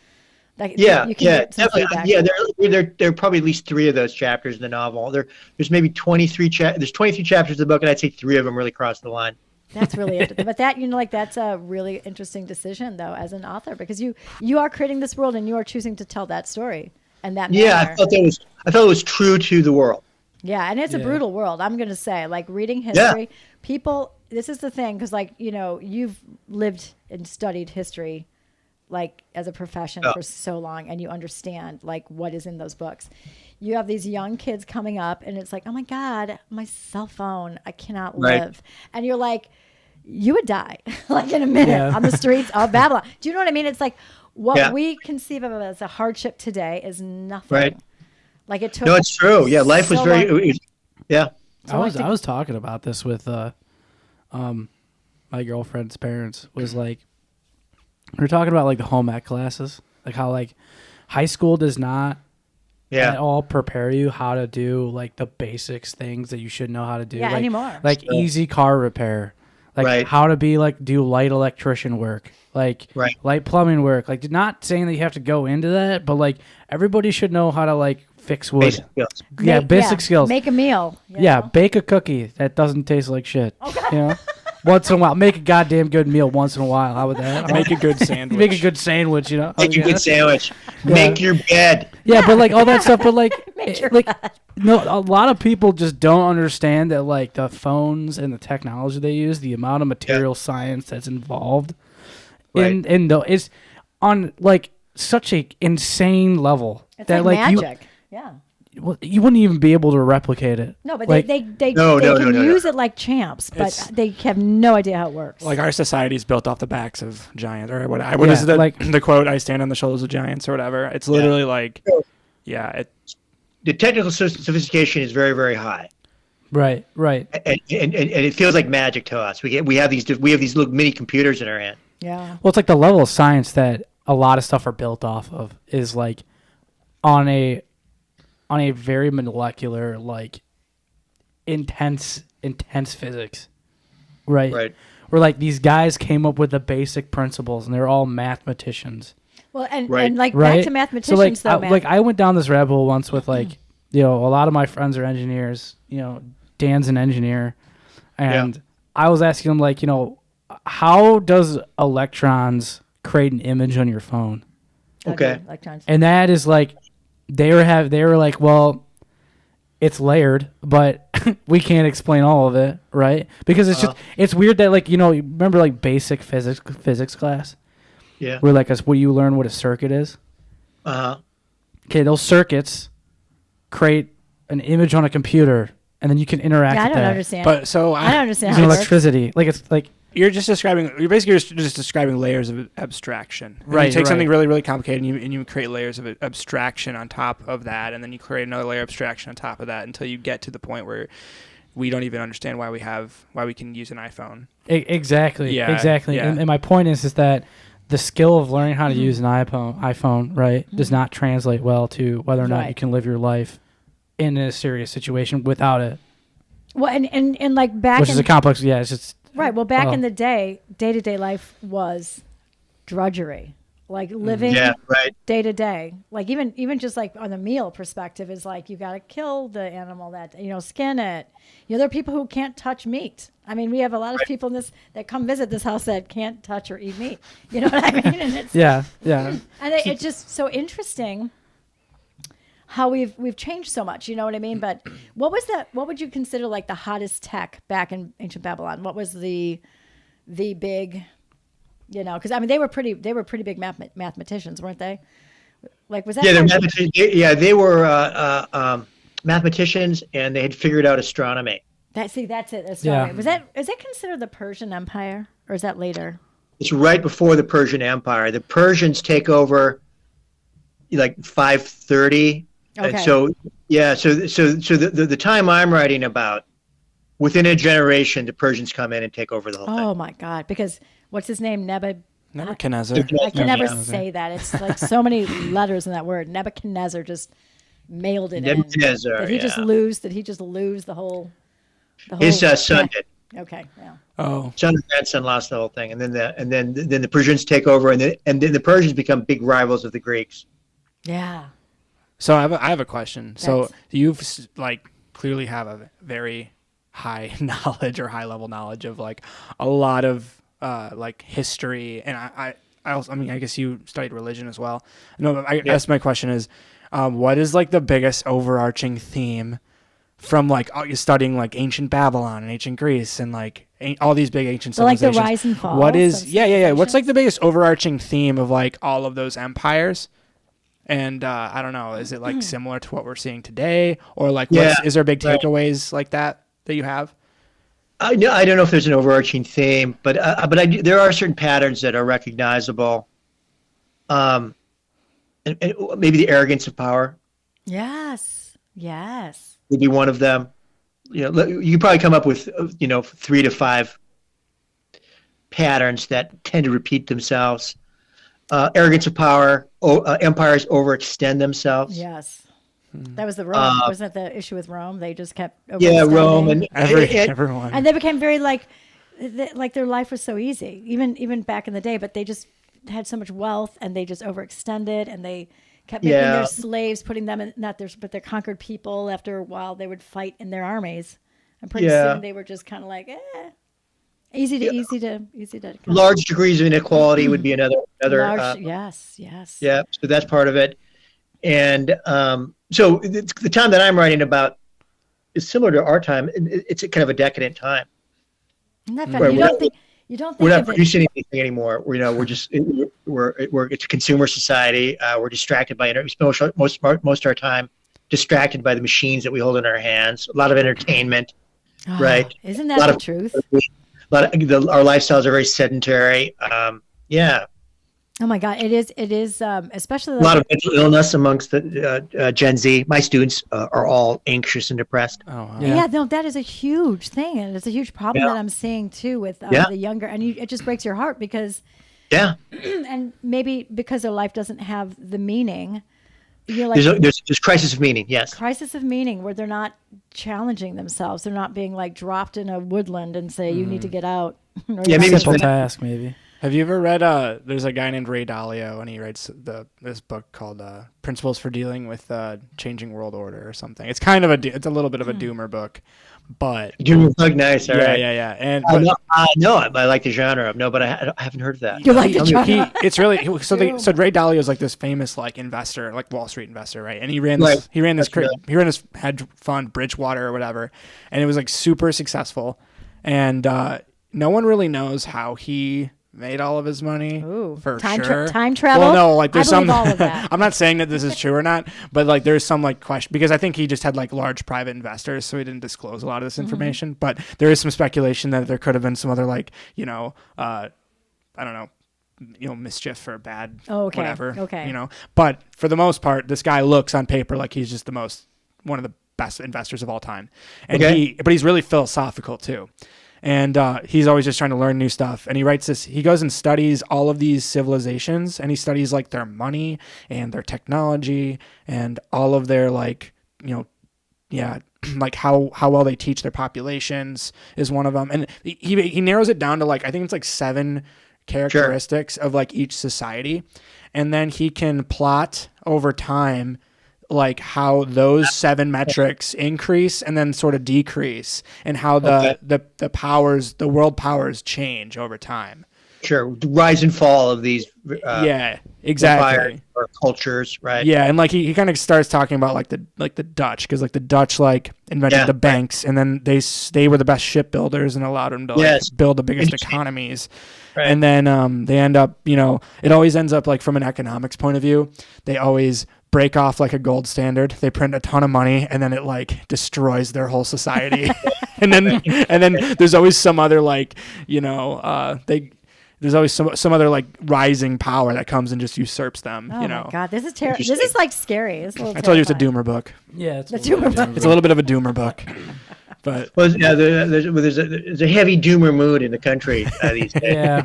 You can get some feedback. Yeah. There are probably at least 3 of those chapters in the novel. There's maybe 23 There's 23 chapters of the book, and I'd say 3 of them really cross the line. That's really interesting. But that, that's a really interesting decision though, as an author, because you are creating this world and you are choosing to tell that story and that manner. Yeah, I thought it was true to the world. Yeah, and it's a brutal world. I'm going to say, like, reading history, people, this is the thing, because, like, you've lived and studied history, like, as a profession for so long, and you understand, like, what is in those books. You have these young kids coming up, and it's like, oh, my God, my cell phone, I cannot live. And you're like, you would die, like, in a minute on the streets of Babylon. Do you know what I mean? It's like, what we conceive of as a hardship today is nothing. Right. Like it took. No, it's true. Yeah, life was very. Yeah. I was talking about this with my girlfriend's parents. Was like, we were talking about like the home ec classes, like how like high school does not at all prepare you how to do like the basics things that you should know how to do. Yeah, like, anymore. Like easy car repair, like how to be like do light electrician work. Like light plumbing work. Like not saying that you have to go into that, but like everybody should know how to like fix wood. Basic skills. Yeah, basic skills. Make a meal. Yeah, bake a cookie that doesn't taste like shit. Okay. You know? Once in a while. Make a goddamn good meal once in a while. How about that? Make a good sandwich. Make a good sandwich, you know? Make a good sandwich. Make your bed. Yeah, but like all that stuff, but like no, a lot of people just don't understand that like the phones and the technology they use, the amount of material science that's involved. And it's on like such a insane level it's that like magic. You wouldn't even be able to replicate it. No, but like, they can use it like champs, but they have no idea how it works. Like our society is built off the backs of giants, or what is the like the quote? I stand on the shoulders of giants, or whatever. It's literally like, the technical sophistication is very, very high. Right. And it feels like magic to us. We have these little mini computers in our hand. Yeah. Well, it's like the level of science that a lot of stuff are built off of is like on a very molecular, like intense physics. Right. Where like these guys came up with the basic principles and they're all mathematicians. Well, and like back to mathematicians so like, I went down this rabbit hole once with like, a lot of my friends are engineers, Dan's an engineer. And I was asking him like, how does electrons create an image on your phone? Okay. Electrons. And that is like, they were like, well, it's layered, but we can't explain all of it, right? Because it's it's weird that like, you remember like basic physics class? Yeah. Where like what you learn what a circuit is? Uh-huh. Okay, those circuits create an image on a computer and then you can interact with that. I don't understand. But so I don't understand using how it electricity. Like it's like You're basically just describing layers of abstraction. And Right. You take something really, really complicated and you create layers of abstraction on top of that, and then you create another layer of abstraction on top of that until you get to the point where we don't even understand why we can use an iPhone. Exactly. Yeah, Exactly. yeah. And my point is that the skill of learning how to use an iPhone, right, does not translate well to whether or not you can live your life in a serious situation without it. Well, and like back, which is a complex. Yeah, it's just right. Well, back in the day-to-day life was drudgery, like living day to day. Like even just like on the meal perspective is like you got to kill the animal that skin it. There are people who can't touch meat. I mean, we have a lot of people in this that come visit this house that can't touch or eat meat. You know what I mean? And it's yeah. And it's just so interesting how we've changed so much, you know what I mean? But what would you consider like the hottest tech back in ancient Babylon? What was the big, because I mean they were pretty big mathematicians, weren't they? Like was that? Yeah, they were mathematicians, and they had figured out astronomy. That's it. Astronomy. Yeah. Is that considered the Persian Empire, or is that later? It's right before the Persian Empire. The Persians take over like 530. Okay. And so the time I'm writing about, within a generation, the Persians come in and take over the whole thing. Oh my God! Because what's his name? Nebuchadnezzar. I can never say that. It's like so many letters in that word. Nebuchadnezzar just mailed it in. Did he just lose? Did he just lose the whole? His son did. Okay. Yeah. Oh. Son and grandson lost the whole thing, and then the Persians take over, and then the Persians become big rivals of the Greeks. Yeah. So I have a question. So you've clearly have a very high knowledge or high level knowledge of like a lot of history, and I guess you studied religion as well. No, I guess my question is, what is like the biggest overarching theme from you're studying like ancient Babylon and ancient Greece and like all these big ancient civilizations? Like the rise and fall. What is What's like the biggest overarching theme of like all of those empires? And I don't know, is it like similar to what we're seeing today, or like is there big takeaways like that you have? I don't know if there's an overarching theme, but there are certain patterns that are recognizable. And maybe the arrogance of power. Yes. Would be one of them. You could probably come up with 3 to 5 patterns that tend to repeat themselves. Arrogance of power. Empires overextend themselves. Yes. That was the Rome. Wasn't it the issue with Rome? They just kept Rome and everyone. And they became very like their life was so easy, even back in the day, but they just had so much wealth and they just overextended, and they kept making their slaves, putting them in but their conquered people. After a while, they would fight in their armies, and pretty soon they were just kind of like, easy to. Large degrees of inequality would be another. Yes. Yeah, so that's part of it, and so the time that I'm writing about is similar to our time. It's a kind of a decadent time. Isn't that funny? You don't think we're not producing anything anymore. We're just it's a consumer society. We're distracted by we spend most of our time distracted by the machines that we hold in our hands. A lot of entertainment, right? Isn't that the truth? Our lifestyles are very sedentary. Oh my God, it is. Especially a lot of mental illness amongst the Gen Z. My students are all anxious and depressed. Oh, wow. Yeah, no, that is a huge thing, and it's a huge problem that I'm seeing too with the younger. And it just breaks your heart because, and maybe because their life doesn't have the meaning. There's crisis of meaning. Yes, crisis of meaning where they're not challenging themselves. They're not being like dropped in a woodland and say you need to get out. Maybe simple task, maybe. Have you ever read, there's a guy named Ray Dalio, and he writes this book called Principles for Dealing with Changing World Order or something. It's kind of it's a little bit of a doomer book, but... Doomer book, nice, all right. Yeah. And, no, I like the genre. No, but I haven't heard of that. You like the genre? It's really... So Ray Dalio is like this famous like investor, like Wall Street investor, right? And he ran this hedge fund, Bridgewater or whatever, and it was like super successful. And no one really knows how he made all of his money. Ooh, for time sure. Time travel. Well, no, like there's I believe some. all of that. I'm not saying that this is true or not, but like there's some like question because I think he just had like large private investors, so he didn't disclose a lot of this information. But there is some speculation that there could have been some other like I don't know, mischief or bad whatever. Okay. But for the most part, this guy looks on paper like he's just one of the best investors of all time, and but he's really philosophical too. And he's always just trying to learn new stuff. And he writes this, he goes and studies all of these civilizations, and he studies like their money and their technology and all of their like how well they teach their populations is one of them. And he narrows it down to like, I think it's like 7 characteristics of like each society. And then he can plot over time like how those 7 metrics increase and then sort of decrease, and how the powers, the world powers, change over time. Sure, rise and fall of these. Exactly. Or cultures, right? Yeah, and like he kind of starts talking about like the Dutch, because like the Dutch like invented the banks, and then they were the best shipbuilders and allowed them to like build the biggest economies. Right. And then they end up, it always ends up like from an economics point of view, they always break off like a gold standard. They print a ton of money, and then it like destroys their whole society. and then there's always some other like, there's always some other like rising power that comes and just usurps them. Oh my God, this is terrible. This is like scary. It's I told you it's a doomer book. Yeah, it's a doomer book. It's a little bit of a doomer book. But there's a heavy doomer mood in the country these days. Yeah.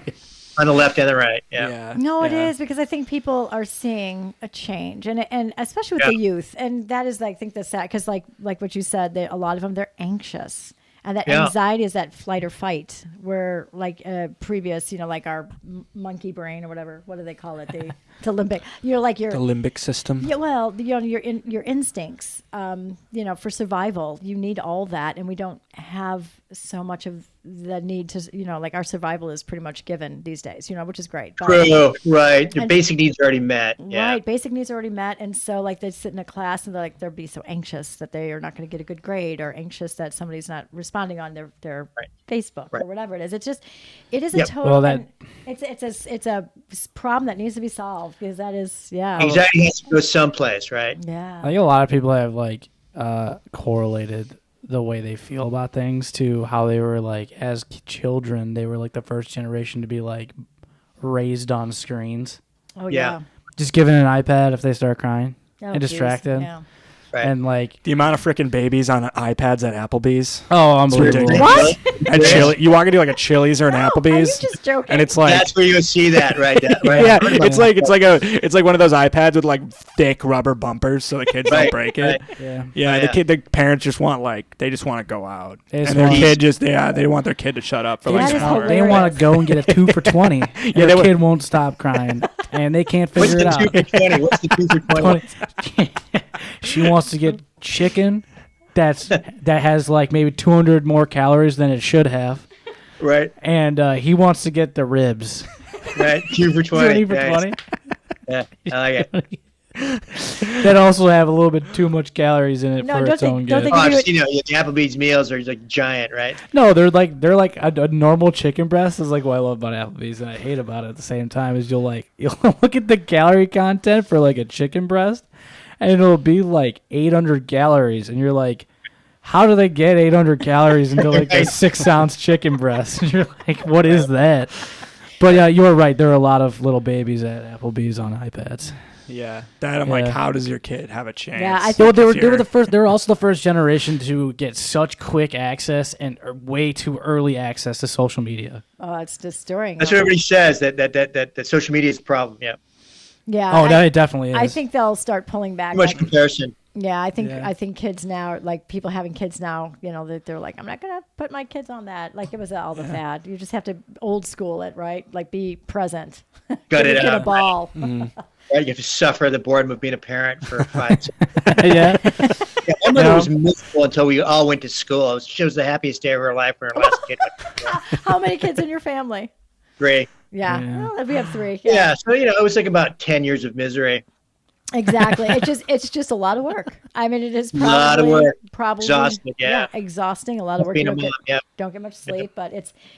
On the left and the right. Yeah. No, it is, because I think people are seeing a change, and especially with the youth, and that is like, I think that's sad, because like what you said, a lot of them, they're anxious. And that anxiety is that flight or fight, where like previous, like our monkey brain or whatever, what do they call it? The limbic. You're like the limbic system. Yeah, well, your instincts, for survival, you need all that, and we don't have so much of the need to, like our survival is pretty much given these days, which is great. But, true, right. Your basic needs are already met. Yeah. Right, basic needs are already met, and so like they sit in a class and they'll be so anxious that they are not going to get a good grade, or anxious that somebody's not responding on their Facebook or whatever it is. It is a total. Well, it's a problem that needs to be solved, because that is anxiety has to go someplace, right? Yeah, I think a lot of people have like correlated the way they feel about things to how they were like as children. They were like the first generation to be like raised on screens. Oh yeah. Just given an iPad if they start crying and distracted. Yeah. Right. And like the amount of freaking babies on iPads at Applebee's. Oh, unbelievable. What? At you walk into like a Chili's or an Applebee's. Are you just joking? And it's like that's where you see that right now. Right? Yeah, it's like one of those iPads with like thick rubber bumpers so the kids don't break it. Yeah. The parents just want they just want to go out, and their kid they want their kid to shut up for like an hour. They want to go and get a 2 for $20. Their kid won't stop crying, and they can't figure it out. What's the 2 for $20? She wants to get chicken that has like maybe 200 more calories than it should have. Right. And he wants to get the ribs. Right. 2 for 20. 2 for 20. Yeah, I like it. That also have a little bit too much calories in it for its own good. The Applebee's meals are like giant, right? No, they're like a normal chicken breast is like what I love about Applebee's, and I hate about it at the same time. Is you'll look at the calorie content for like a chicken breast, and it'll be like 800 calories, and you're like, how do they get 800 calories into like a 6-ounce chicken breast? And you're like, what is that? But yeah, you're right. There are a lot of little babies at Applebee's on iPads. Yeah, I'm like, how does your kid have a chance? Yeah, I think they were the first. They were also the first generation to get such quick access and way too early access to social media. Oh, it's distorting. That's what everybody says, that social media is the problem. Yeah. Yeah. Oh, it definitely is. I think they'll start pulling back. Too much comparison. Yeah, I think kids now, like people having kids now, they're like, I'm not gonna put my kids on that. Like it was all the fad. You just have to old school it, right? Like be present. Got it. Get a ball. Mm-hmm. Right, you have to suffer the boredom of being a parent for 5 Yeah. My mother was miserable until we all went to school. She was the happiest day of her life when her last kid went to school. How many kids in your family? 3. Yeah. Well, we have 3. Yeah. So it was like about 10 years of misery. Exactly. It's just a lot of work. I mean, it is probably a lot of work. Probably exhausting. exhausting. A lot of work. Being a mom, don't get much sleep, but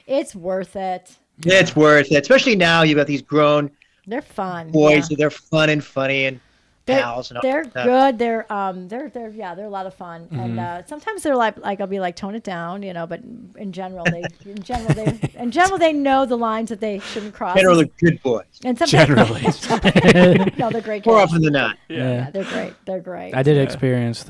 it's worth it. It's worth it, especially now. You've got these grown They're fun. boys. They're fun and funny and pals. And all They're that stuff. good. They're a lot of fun. And sometimes they're like I'll be like, tone it down, but in general they know the lines that they shouldn't cross. Generally good boys. And sometimes, Generally. no, they're great kids. More often than not. Yeah, they're great. They're great. I did experience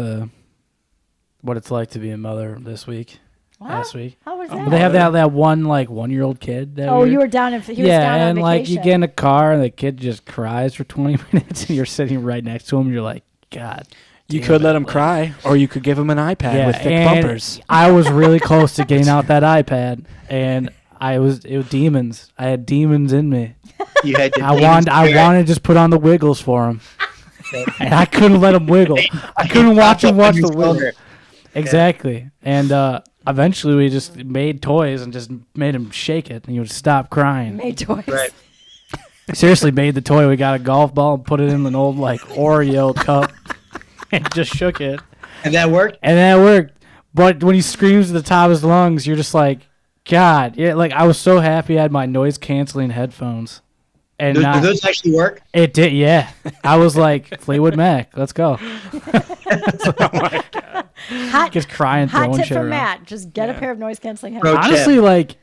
what it's like to be a mother this week. Last week. How was that? They have that one 1-year-old kid. You were down he was down on and vacation. you get in a car and the kid just cries for 20 minutes and you're sitting right next to him and you're like, God. You could let him cry, or you could give him an iPad with thick bumpers. I was really close to getting out that iPad, and it was demons. I had demons in me. You had I wanted to just put on the wiggles for him, and I couldn't let him wiggle. I couldn't watch him watch the wiggle. Exactly, and eventually we just made toys and just made him shake it, and he would stop crying. Made toys. Right. Seriously, made the toy. We got a golf ball and put it in an old Oreo cup, and just shook it. And that worked. But when he screams at the top of his lungs, you're just like, God. Yeah, I was so happy I had my noise canceling headphones. And Do those actually work? It did, yeah. I was like, Fleetwood Mac, let's go. Oh my God. Just crying, Hot throwing tip shit for around. Matt. Just get a pair of noise canceling Pro headphones. tip. Honestly,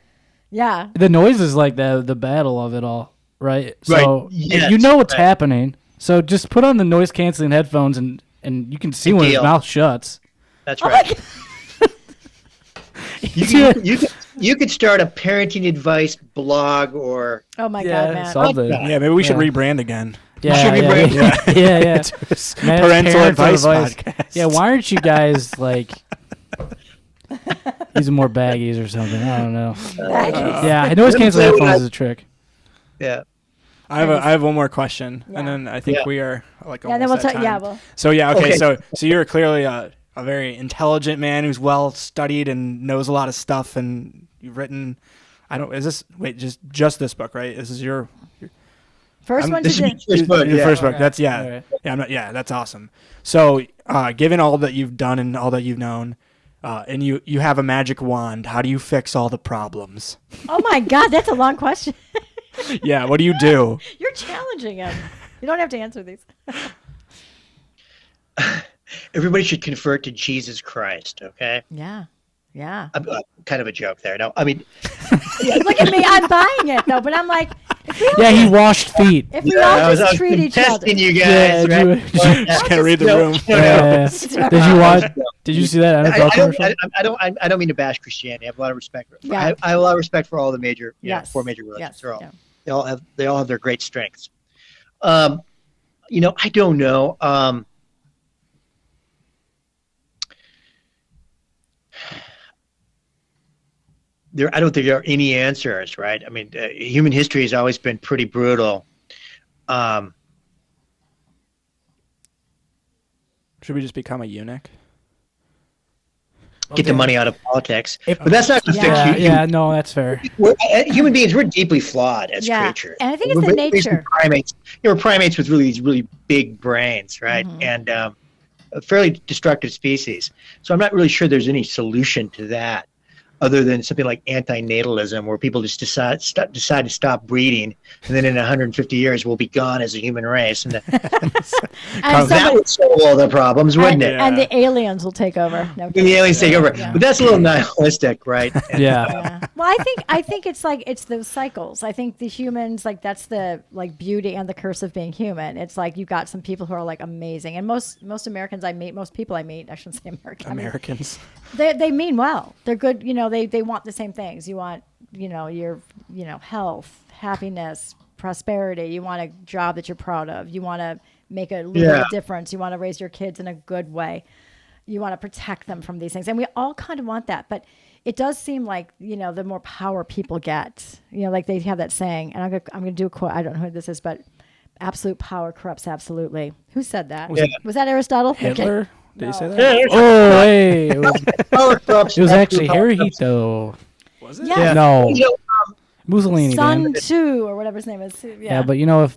Yeah. the noise is the battle of it all, right? So Yes, you know what's right. happening. So just put on the noise canceling headphones and you can see when his deal. mouth shuts. That's Oh my right. God. You could start a parenting advice blog or Oh my God, Matt. solved it. Yeah, maybe we should rebrand again. Yeah, should be brave. yeah. Parental advice podcast. Yeah, why aren't you guys using more baggies or something? I don't know. Yeah, noise canceling headphones is a trick. yeah. I have one more question, and then I think we are almost then we'll at talk. time. Yeah, well. So okay. Okay. So you're clearly a very intelligent man who's well studied and knows a lot of stuff, and you've written. Just this book, right? This is your First one This you is did. your first book. your Yeah. first book. Okay. That's All right. that's awesome. So given all that you've done and all that you've known, and you have a magic wand, how do you fix all the problems? Oh my God, that's a long question. Yeah, what do you do? You're challenging him. You don't have to answer these. Everybody should convert to Jesus Christ. Okay. Yeah. Yeah. Kind of a joke there. No, I mean, Look at me. I'm buying it though, but I'm like, if we all Yeah, he just, washed feet. if we all I was just treat each other. testing you guys. Yeah, right? Just can't read the room. Did you watch? Did you see that NFL commercial? I don't mean to bash Christianity. I have a lot of respect for it. Yeah. I have a lot of respect for all the major, Yes. 4 major religions. Yes. They're all, Yeah. they all have their great strengths. I don't know. I don't think there are any answers, right? I mean, human history has always been pretty brutal. Should we just become a eunuch? Get the money out of politics, but that's not going to fix you. Yeah, no, that's fair. Human beings, we're deeply flawed as creatures. And I think it's We're the basically nature. Primates. We're primates with these really big brains, right? Mm-hmm. And a fairly destructive species. So I'm not really sure there's any solution to that, other than something like antinatalism, where people just decide to stop breeding, and then in 150 years we'll be gone as a human race, and that would solve all the problems, wouldn't it? And the aliens will take over. No When the aliens take over, Yeah. but that's a little nihilistic, right? Yeah. Yeah. Well, I think it's those cycles. I think the humans, that's the beauty and the curse of being human. It's you've got some people who are amazing, and most Americans I meet, most people I meet, I shouldn't say Americans. They mean well. They're good. They want the same things. You want your health, happiness, prosperity. You want a job that you're proud of. You want to make a little difference. You want to raise your kids in a good way. You want to protect them from these things, and we all kind of want that, but. It does seem like, the more power people get, they have that saying, and I'm going to do a quote. I don't know who this is, but absolute power corrupts absolutely. Who said that? Was that Aristotle? Hitler? Okay. Did he say that? Yeah, Oh, hey. It it was actually Hirohito. Was it? Yeah. No. Mussolini, Sun man. Tzu, or whatever his name is. Yeah, but if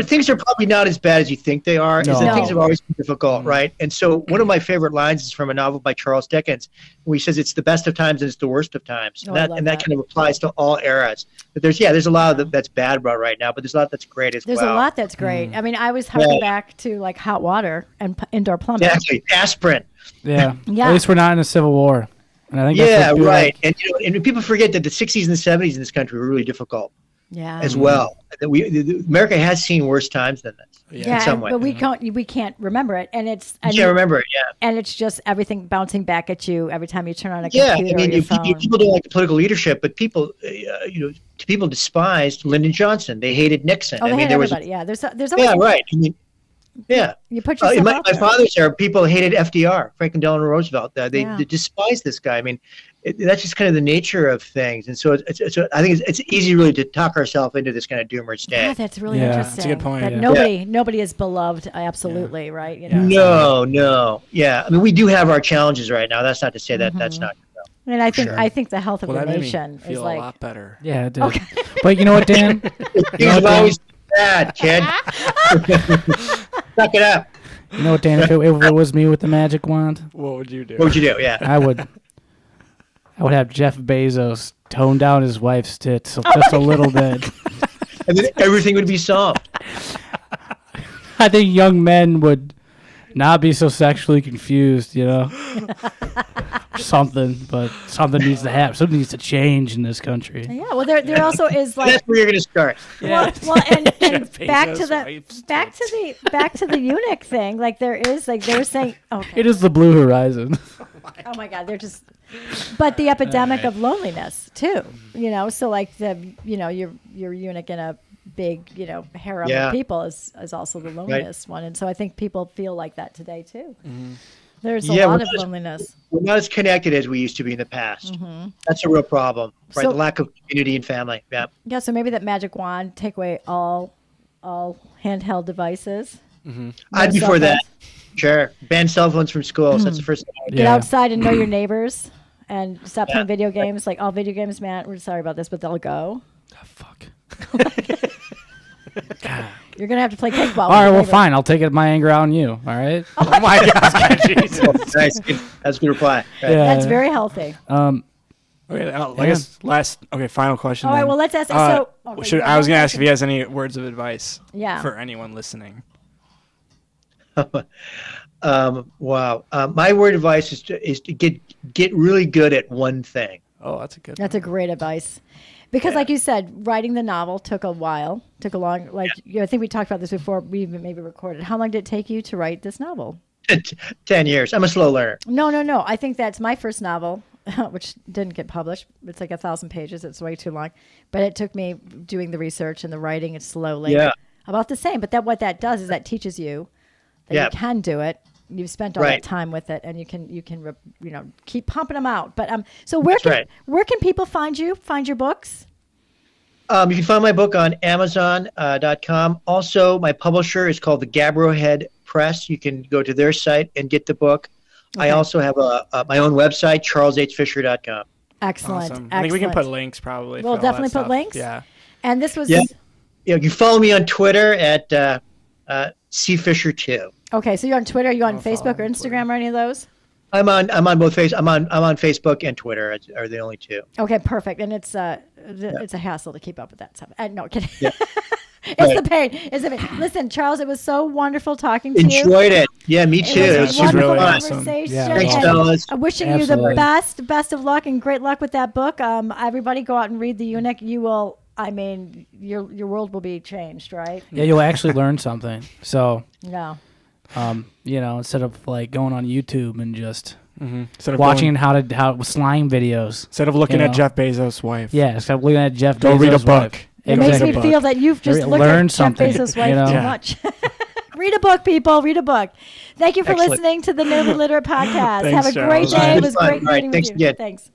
things are probably not as bad as you think they are. No. Is that things have always been difficult, right? And so one of my favorite lines is from a novel by Charles Dickens, where he says it's the best of times and it's the worst of times. Oh, and that kind of applies to all eras. But there's a lot that's bad about right now, but there's a lot that's great as well. There's a lot that's great. I mean, I was harking back to like hot water and indoor plumbing. Exactly, aspirin. Yeah. At least we're not in a civil war. And I think that's right. And people forget that the 60s and the 70s in this country were really difficult. Yeah. As well, America has seen worse times than this. In some way. But we can't remember it, and you can't remember it. Yeah, and it's just everything bouncing back at you every time you turn on a computer. I mean, or your phone. People don't like the political leadership, but people, people despised Lyndon Johnson. They hated Nixon. Oh, they hated everybody. There's always right. I mean, you put yourself my father's era, people hated FDR, Franklin Delano Roosevelt. They despised this guy. I mean, that's just kind of the nature of things, and so I think it's easy really to talk ourselves into this kind of doomer state. Yeah, that's really interesting. That's a good point. That nobody is beloved, absolutely, right? No. Yeah, I mean, we do have our challenges right now. That's not to say that that's not. And I think the health of the nation feel is like a lot better. Yeah, it did. Okay. But you know what, Dan? Things have always been bad, kid. Suck it up. You know what, Dan? If it was me with the magic wand, what would you do? What would you do? Yeah, I would have Jeff Bezos tone down his wife's tits just a little bit. And then everything would be solved. I think young men would not be so sexually confused, something needs to happen. Something needs to change in this country. Yeah, well, there also is like that's where you're going to start. Well, and back to the eunuch thing. Like there is like they were saying. Okay. It is the blue horizon. Oh my God, they're just. But the epidemic of loneliness too. So like your eunuch in a big harem of people is also the loneliness one, and so I think people feel like that today too. Mm-hmm. There's a lot of loneliness. We're not as connected as we used to be in the past. Mm-hmm. That's a real problem, right? So, the lack of community and family. Yeah. Yeah. So maybe that magic wand take away all handheld devices. Mm-hmm. I'd be for that. Sure. Ban cell phones from schools. That's the first thing. Get outside and know your neighbors, and stop playing video games. Like all video games, man. We're sorry about this, but they'll go. Oh, fuck. You're gonna have to play kickball. All right, well, fine. I'll take my anger out on you. All right. Oh my God, Jesus! Nice. That's a good reply. Right. Yeah, that's very healthy. Okay, I guess final question. All right, well, let's ask. I was going to ask if he has any words of advice. For anyone listening. Wow. My word of advice is to get really good at one thing. Oh, that's a good. That's a great advice. Because like you said, writing the novel took a while, took a long, I think we talked about this before we even maybe recorded. How long did it take you to write this novel? 10 years. I'm a slow learner. No. I think that's my first novel, which didn't get published. It's like 1,000 pages. It's way too long. But it took me doing the research and the writing it slowly. Yeah. About the same. But what that does is that teaches you that you can do it. You've spent all that time with it, and you can keep pumping them out. But so where can people find you? Find your books? You can find my book on Amazon.com. Also, my publisher is called the Gabbrohead Press. You can go to their site and get the book. Okay. I also have my own website, charleshfischer.com. Excellent. Awesome. I think we can put links probably. We'll definitely put links. Yeah. And this was. Yeah. You can follow me on Twitter at cfisher2. Okay, so you're on Twitter. Are you on Facebook or Instagram or any of those? I'm on both I'm on Facebook and Twitter are the only two. Okay, perfect. And it's a hassle to keep up with that stuff. No kidding. Yeah. It's the pain. Listen, Charles, it was so wonderful talking to you. Enjoyed it. Yeah, me too. It was a wonderful really conversation. Awesome. Thanks, fellas. I'm wishing you the best of luck and great luck with that book. Everybody go out and read The Eunuch. You will. I mean, your world will be changed, right? Yeah, you'll actually learn something. So. Yeah. Instead of like going on YouTube and just watching how slime videos. Instead of looking at Jeff Bezos' wife. Yeah, instead of looking at Jeff Go Bezos' read a book. Wife. It makes me feel that you've just looked at Jeff Bezos' wife too much. Read a book, people. Read a book. Thank you for listening to the Nearly Literate podcast. Thanks, Have a great day. It was great meeting with you. Again. Thanks.